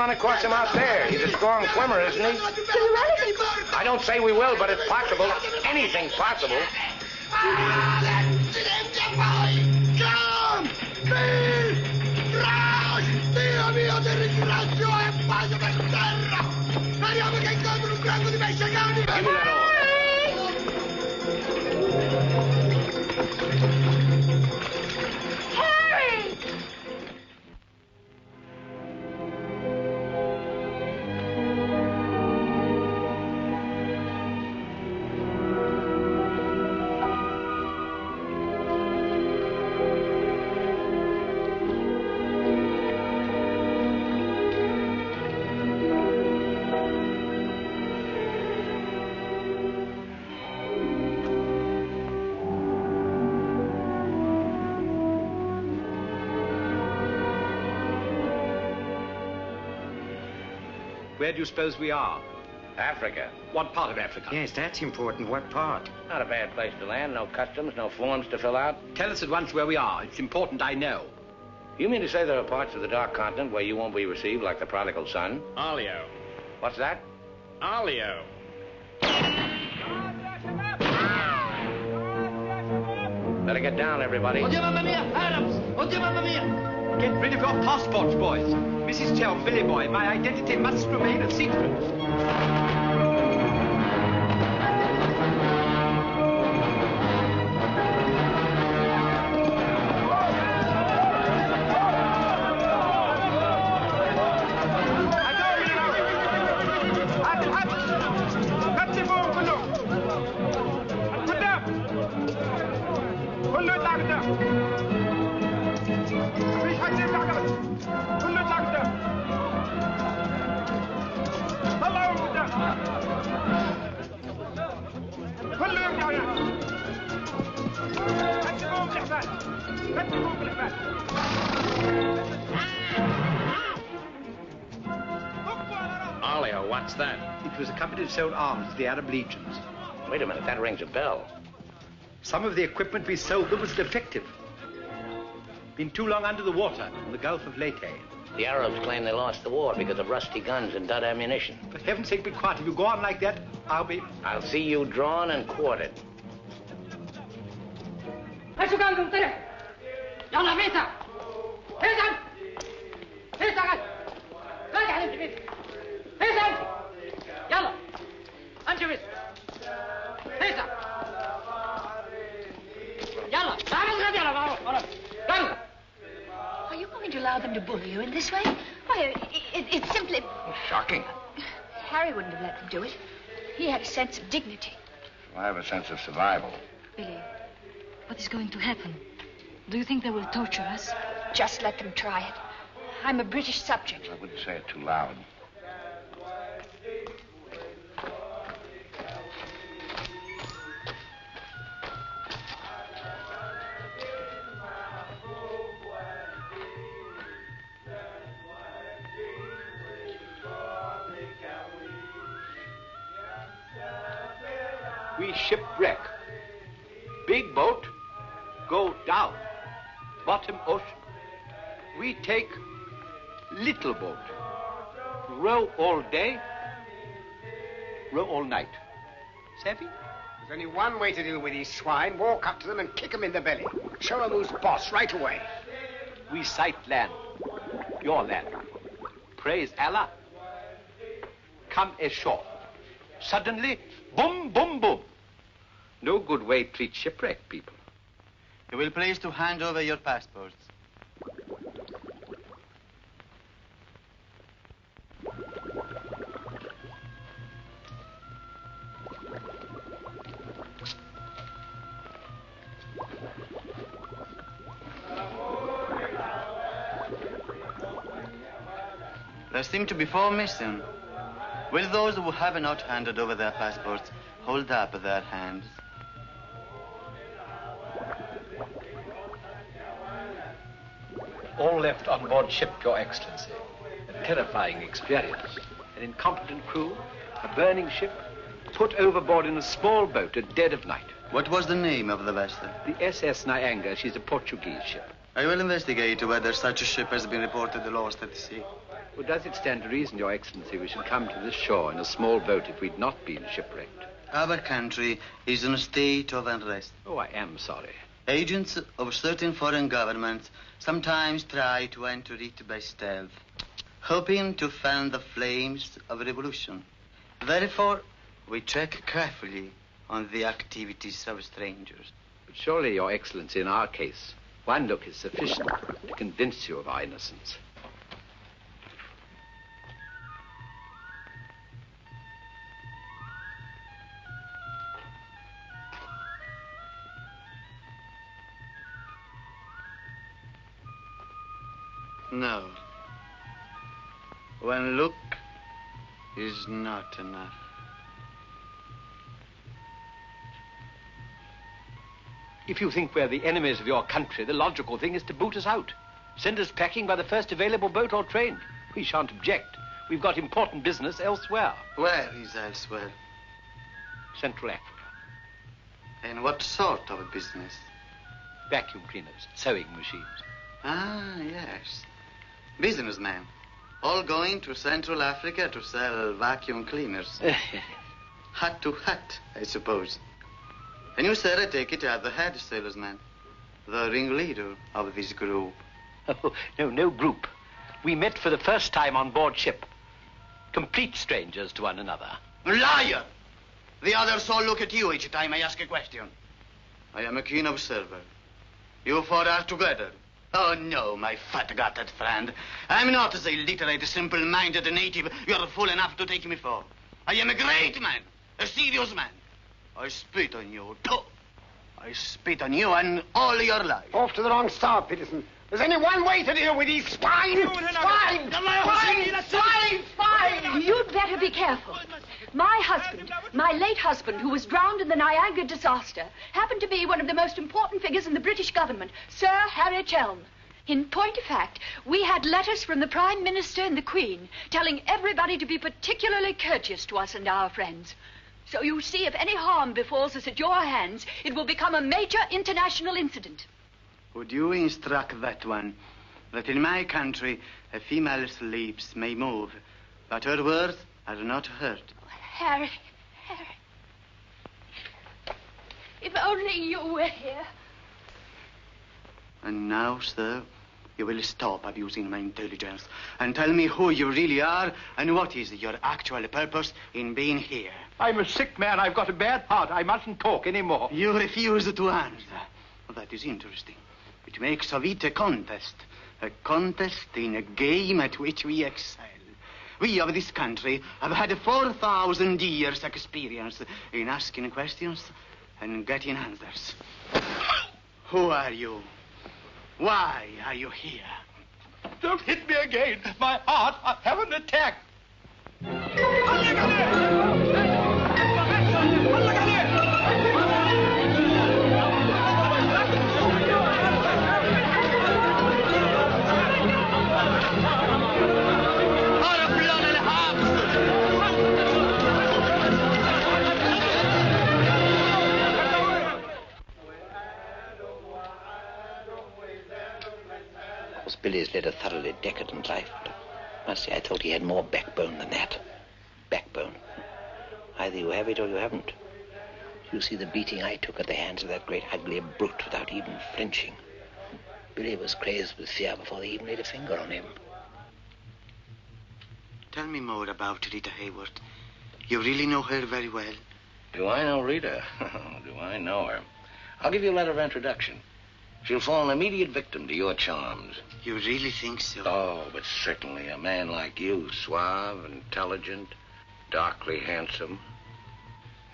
Speaker 2: Of course, him out there. He's a strong swimmer, isn't he? I don't say we will, but it's possible. Anything's possible.
Speaker 15: Dio mio, ti ringrazio e bacio per terra! Speriamo che incontri un branco di pesce cani!
Speaker 5: Where do you suppose we are?
Speaker 2: Africa.
Speaker 5: What part of Africa?
Speaker 10: Yes, that's important. What part?
Speaker 2: Not a bad place to land. No customs, no forms to fill out.
Speaker 5: Tell us at once where we are. It's important I know.
Speaker 2: You mean to say there are parts of the Dark Continent where you won't be received like the prodigal son?
Speaker 17: Alio.
Speaker 2: What's that?
Speaker 17: Alio.
Speaker 2: Better get down, everybody.
Speaker 14: Oddio, mamma mia! Arabs! Oddio, mamma mia!
Speaker 5: Get rid of your passports, boys. Mrs. Tell, Billy boy, my identity must remain a secret.
Speaker 17: Alio, what's that?
Speaker 5: It was a company that sold arms to the Arab legions.
Speaker 2: Wait a minute, that rings a bell.
Speaker 5: Some of the equipment we sold them was defective. Been too long under the water in the Gulf of Leyte.
Speaker 2: The Arabs claim they lost the war because of rusty guns and dud ammunition.
Speaker 5: For heaven's sake, be quiet. If you go on like that, I'll
Speaker 2: see you drawn and quartered.
Speaker 14: Hai giocando un te! Donna Vita!
Speaker 3: you'd allow them to bully you in this way? Why, it's simply...
Speaker 2: Shocking.
Speaker 3: Harry wouldn't have let them do it. He had a sense of dignity.
Speaker 2: I have a sense of survival.
Speaker 6: Billy, what is going to happen? Do you think they will torture us?
Speaker 3: Just let them try it. I'm a British subject.
Speaker 2: I wouldn't say it too loud.
Speaker 18: We shipwreck. Big boat, go down. Bottom ocean. We take little boat. Row all day, row all night. Savvy?
Speaker 12: There's only one way to deal with these swine. Walk up to them and kick them in the belly. Show them who's boss right away.
Speaker 18: We sight land. Your land. Praise Allah. Come ashore. Suddenly, boom, boom, boom. No good way to treat shipwrecked people.
Speaker 19: You will please to hand over your passports. There seem to be 4 missing. Will those who have not handed over their passports hold up their hands?
Speaker 5: All left on board ship, Your Excellency. A terrifying experience. An incompetent crew, a burning ship, put overboard in a small boat at dead of night.
Speaker 19: What was the name of the vessel?
Speaker 5: The SS Nyanga. She's a Portuguese ship.
Speaker 19: I will investigate whether such a ship has been reported lost at sea.
Speaker 5: Well, does it stand to reason, Your Excellency, we should come to this shore in a small boat if we'd not been shipwrecked?
Speaker 19: Our country is in a state of unrest.
Speaker 5: Oh, I am sorry.
Speaker 19: Agents of certain foreign governments sometimes try to enter it by stealth, hoping to fan the flames of revolution. Therefore, we check carefully on the activities of strangers.
Speaker 5: But surely, Your Excellency, in our case, one look is sufficient to convince you of our innocence.
Speaker 19: No. One look is not enough.
Speaker 5: If you think we're the enemies of your country, the logical thing is to boot us out. Send us packing by the first available boat or train. We shan't object. We've got important business elsewhere.
Speaker 19: Where is elsewhere?
Speaker 5: Central Africa.
Speaker 19: And what sort of business?
Speaker 5: Vacuum cleaners, sewing machines.
Speaker 19: Ah, yes. Businessmen. All going to Central Africa to sell vacuum cleaners. Hat to hat, I suppose. And you, sir, I take it, are the head salesman, the ringleader of this group.
Speaker 5: Oh, no group. We met for the first time on board ship. Complete strangers to one another.
Speaker 19: Liar! The others all look at you each time I ask a question. I am a keen observer. You 4 are together. Oh, no, my fat-gutted friend. I'm not the illiterate, simple-minded native you're fool enough to take me for. I am a great man, a serious man. I spit on you, too. I spit on you and all your life.
Speaker 12: Off to the wrong star, Peterson. There's only one way to deal with these swine! Swine! Swine!
Speaker 3: You'd better be careful. My husband, my late husband, who was drowned in the Niagara disaster, happened to be one of the most important figures in the British government, Sir Harry Chelm. In point of fact, we had letters from the Prime Minister and the Queen telling everybody to be particularly courteous to us and our friends. So you see, if any harm befalls us at your hands, it will become a major international incident.
Speaker 19: Would you instruct that one that in my country a female's lips may move, but her words are not heard?
Speaker 3: Harry. If only you were here.
Speaker 19: And now, sir, you will stop abusing my intelligence and tell me who you really are and what is your actual purpose in being here.
Speaker 18: I'm a sick man. I've got a bad heart. I mustn't talk anymore.
Speaker 19: You refuse to answer. Well, that is interesting. It makes of it a contest A contest in a game at which we excel. We of this country have had 4,000 years' experience in asking questions and getting answers. Who are you? Why are you here?
Speaker 15: Don't hit me again. My heart, I have an attack.
Speaker 5: Billy's led a thoroughly decadent life, but I must say I thought he had more backbone than that. Backbone. Either you have it or you haven't. You see the beating I took at the hands of that great ugly brute without even flinching. Billy was crazed with fear before they even laid a finger on him.
Speaker 19: Tell me more about Rita Hayworth. You really know her very well?
Speaker 2: Do I know Rita? Do I know her? I'll give you a letter of introduction. She'll fall an immediate victim to your charms.
Speaker 19: You really think so?
Speaker 2: Oh, but certainly. A man like you, suave, intelligent, darkly handsome.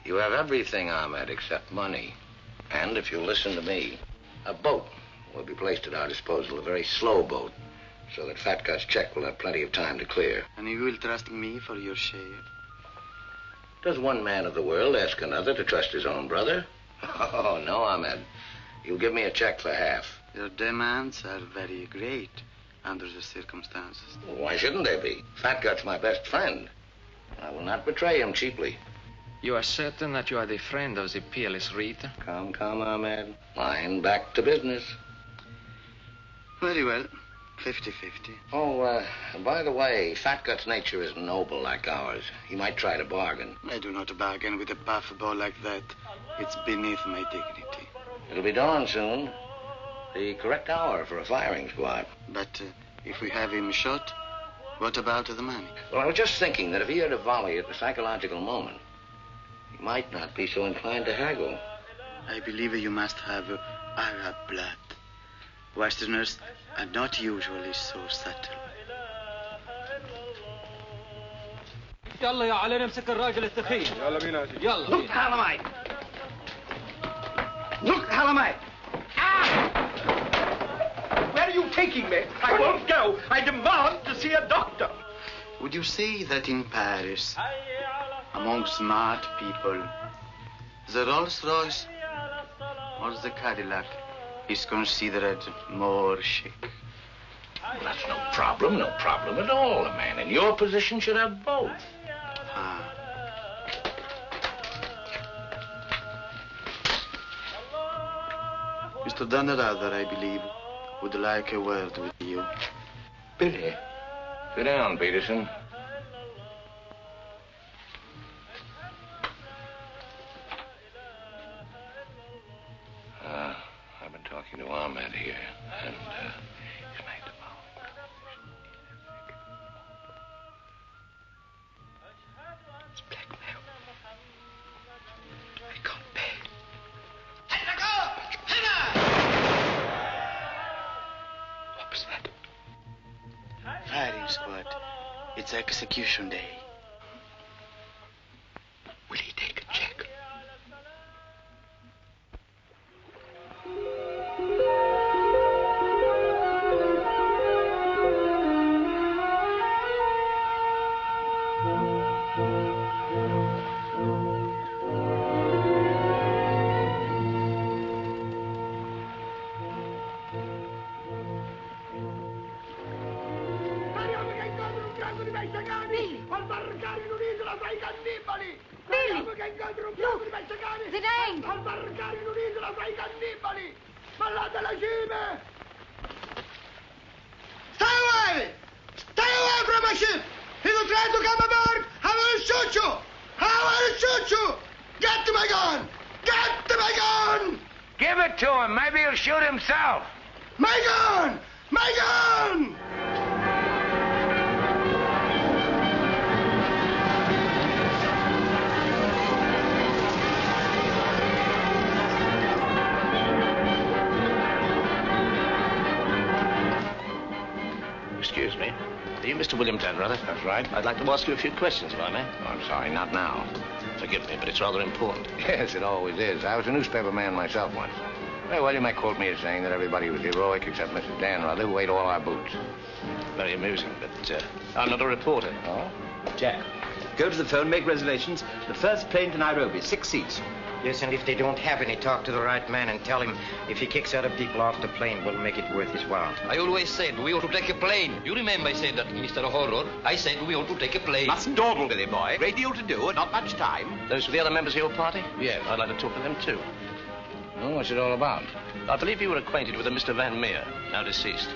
Speaker 2: You have everything, Ahmed, except money. And if you'll listen to me, a boat will be placed at our disposal, a very slow boat, so that Fat Gut's check will have plenty of time to clear.
Speaker 19: And you will trust me for your share?
Speaker 2: Does one man of the world ask another to trust his own brother? Oh, no, Ahmed. You'll give me a check for half.
Speaker 19: Your demands are very great under the circumstances.
Speaker 2: Well, why shouldn't they be? Fat Gut's my best friend. I will not betray him cheaply.
Speaker 8: You are certain that you are the friend of the peerless Rita?
Speaker 2: Come, Ahmed. Line back to business.
Speaker 19: Very well. 50-50.
Speaker 2: Oh, by the way, Fat Gut's nature isn't noble like ours. He might try to bargain.
Speaker 19: I do not bargain with a puffball like that. It's beneath my dignity.
Speaker 2: It'll be dawn soon. The correct hour for a firing squad.
Speaker 19: But if we have him shot, what about the money?
Speaker 2: Well, I was just thinking that if he had a volley at the psychological moment, he might not be so inclined to haggle.
Speaker 19: I believe you must have Arab blood. Westerners are not usually so subtle.
Speaker 14: يلا يا علي نمسك الراجل الثخين. يلا بينا يلا.
Speaker 1: Look, Halamite. Look, Halamite. Where are you taking me? I won't go. I demand to see a doctor.
Speaker 19: Would you say that in Paris, among smart people, the Rolls-Royce or the Cadillac is considered more chic?
Speaker 2: Well, that's no problem at all. A man in your position should have both.
Speaker 19: Mr. Dannreuther, I believe, would like a word with you.
Speaker 2: Billy. Sit down, Peterson. I've been talking to Ahmed here, and he's made the vow.
Speaker 19: It's blackmail. I can't pay. What was that? Firing squad. It's execution day. Will he take a check?
Speaker 2: Shoot himself.
Speaker 16: My gun! My gun!
Speaker 5: excuse me. Are you Mr. William Dannreuther?
Speaker 2: That's right.
Speaker 5: I'd like to ask you a few questions, if I may.
Speaker 2: Oh, I'm sorry, not now.
Speaker 5: Forgive me, but it's rather important.
Speaker 2: Yes, it always is. I was a newspaper man myself once. Very well, you may quote me as saying that everybody was heroic except Mrs. Dannreuther, who ate all our boots.
Speaker 5: Very amusing, but I'm not a reporter.
Speaker 2: Oh?
Speaker 20: Jack, go to the phone, make reservations. The first plane to Nairobi, 6 seats.
Speaker 7: Yes, and if they don't have any, talk to the right man and tell him if he kicks other people off the plane, we'll make it worth his while.
Speaker 8: I always said we ought to take a plane. You remember I said that, Mr. Horror? I said we ought to take a plane.
Speaker 20: Mustn't dawdle, Billy boy. Great deal to do and not much time.
Speaker 5: Those were the other members of your party?
Speaker 2: Yes.
Speaker 5: I'd like to talk to them, too.
Speaker 2: Well, what's it all about?
Speaker 5: I believe you were acquainted with a Mr. Van Meer, now deceased.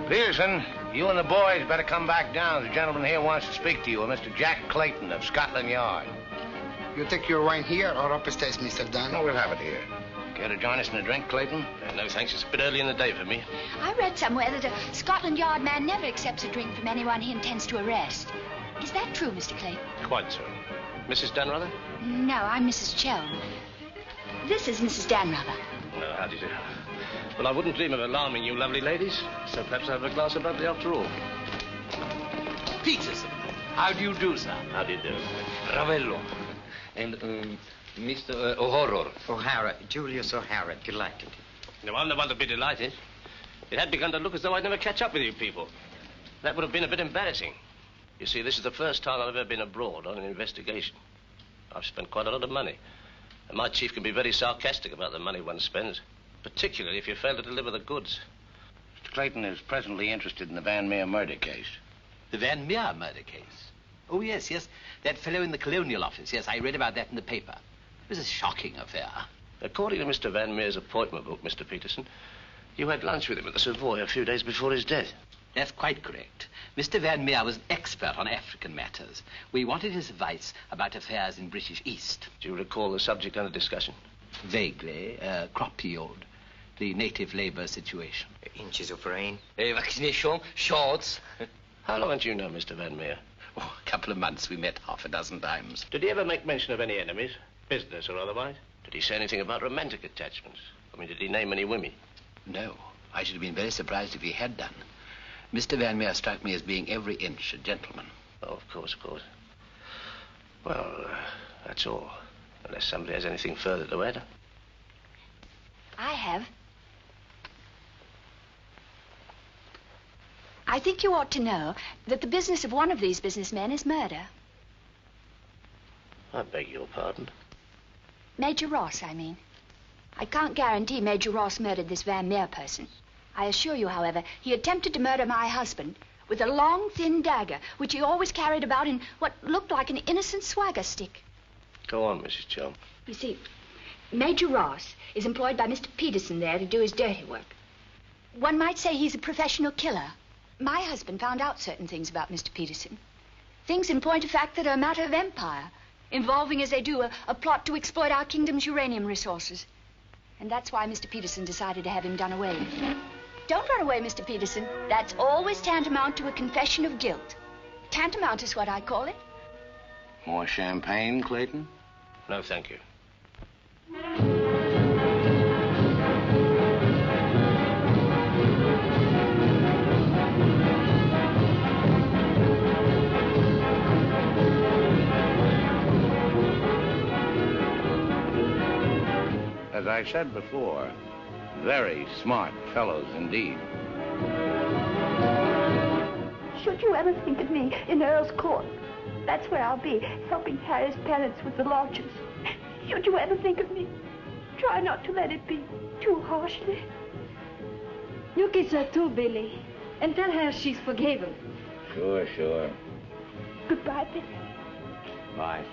Speaker 2: Peterson, you and the boys better come back down. The gentleman here wants to speak to you, Mr. Jack Clayton of Scotland Yard.
Speaker 21: You take your wine here or upstairs, Mr. Dunn?
Speaker 2: No, we'll have it here. Care to join us in a drink, Clayton?
Speaker 5: No, thanks. It's a bit early in the day for me.
Speaker 3: I read somewhere that a Scotland Yard man never accepts a drink from anyone he intends to arrest. Is that true, Mr. Clayton?
Speaker 5: Quite so. Mrs. Dannreuther?
Speaker 3: No, I'm Mrs. Chelm. This is Mrs. Dannreuther.
Speaker 5: No, how do you do? Well, I wouldn't dream of alarming you lovely ladies, so perhaps I'll have a glass of bubbly after all.
Speaker 8: Peterson, how do you do, sir?
Speaker 5: How do you do?
Speaker 8: Ravello. And Mr. Horror.
Speaker 7: O'Hara, Julius O'Hara, delighted.
Speaker 5: No, I'm the one to be delighted. It had begun to look as though I'd never catch up with you people. That would have been a bit embarrassing. You see, this is the first time I've ever been abroad on an investigation. I've spent quite a lot of money. And my chief can be very sarcastic about the money one spends, particularly if you fail to deliver the goods.
Speaker 2: Mr. Clayton is presently interested in the Van Meer murder case.
Speaker 20: The Van Meer murder case? Oh, yes, yes. That fellow in the Colonial Office. Yes, I read about that in the paper. It was a shocking affair.
Speaker 5: According to Mr. Van Meer's appointment book, Mr. Peterson, you had lunch with him at the Savoy a few days before his death.
Speaker 20: That's quite correct. Mr. Van Meer was an expert on African matters. We wanted his advice about affairs in British East.
Speaker 5: Do you recall the subject under discussion?
Speaker 20: Vaguely. Crop yield. The native labor situation.
Speaker 7: Inches of rain.
Speaker 8: Vaccination, shorts.
Speaker 5: How long had you known Mr. Van Meer?
Speaker 20: Oh, a couple of months. We met half a dozen times.
Speaker 5: Did he ever make mention of any enemies, business or otherwise? Did he say anything about romantic attachments? I mean, did he name any women?
Speaker 20: No. I should have been very surprised if he had done. Mr. Van Meer struck me as being every inch a gentleman.
Speaker 5: Oh, of course, of course. Well, that's all. Unless somebody has anything further to add.
Speaker 3: I have. I think you ought to know that the business of one of these businessmen is murder.
Speaker 5: I beg your pardon.
Speaker 3: Major Ross, I mean. I can't guarantee Major Ross murdered this Van Meer person. I assure you, however, he attempted to murder my husband with a long, thin dagger, which he always carried about in what looked like an innocent swagger stick.
Speaker 5: Go on, Mrs. Chelm.
Speaker 3: You see, Major Ross is employed by Mr. Peterson there to do his dirty work. One might say he's a professional killer. My husband found out certain things about Mr. Peterson. Things in point of fact that are a matter of empire, involving, as they do, a plot to exploit our kingdom's uranium resources. And that's why Mr. Peterson decided to have him done away with. Don't run away, Mr. Peterson. That's always tantamount to a confession of guilt. Tantamount is what I call it.
Speaker 2: More champagne, Clayton?
Speaker 5: No, thank you.
Speaker 2: As I said before, very smart fellows indeed.
Speaker 13: Should you ever think of me in Earl's Court, that's where I'll be, helping Harry's parents with the lodgers. Should you ever think of me, try not to let it be too harshly.
Speaker 6: You kiss her too, Billy, and tell her she's forgiven.
Speaker 2: Sure, sure.
Speaker 13: Goodbye, Billy.
Speaker 2: Bye.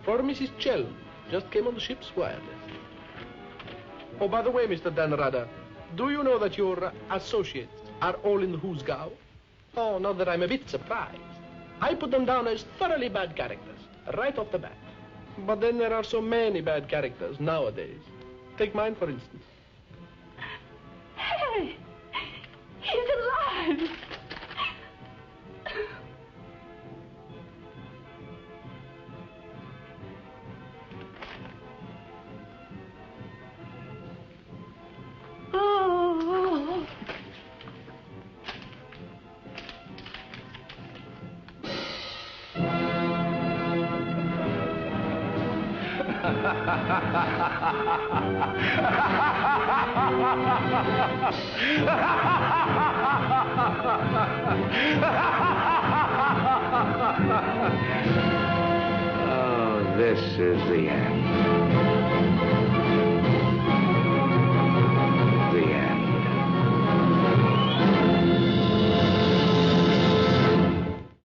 Speaker 1: For Mrs. Chelm, just came on the ship's wireless. Oh, by the way, Mr. Dannreuther, do you know that your associates are all in the Hoosgow? Oh, not that I'm a bit surprised. I put them down as thoroughly bad characters, right off the bat. But then there are so many bad characters nowadays. Take mine, for instance.
Speaker 13: Harry! He's alive!
Speaker 2: Oh, this is the end.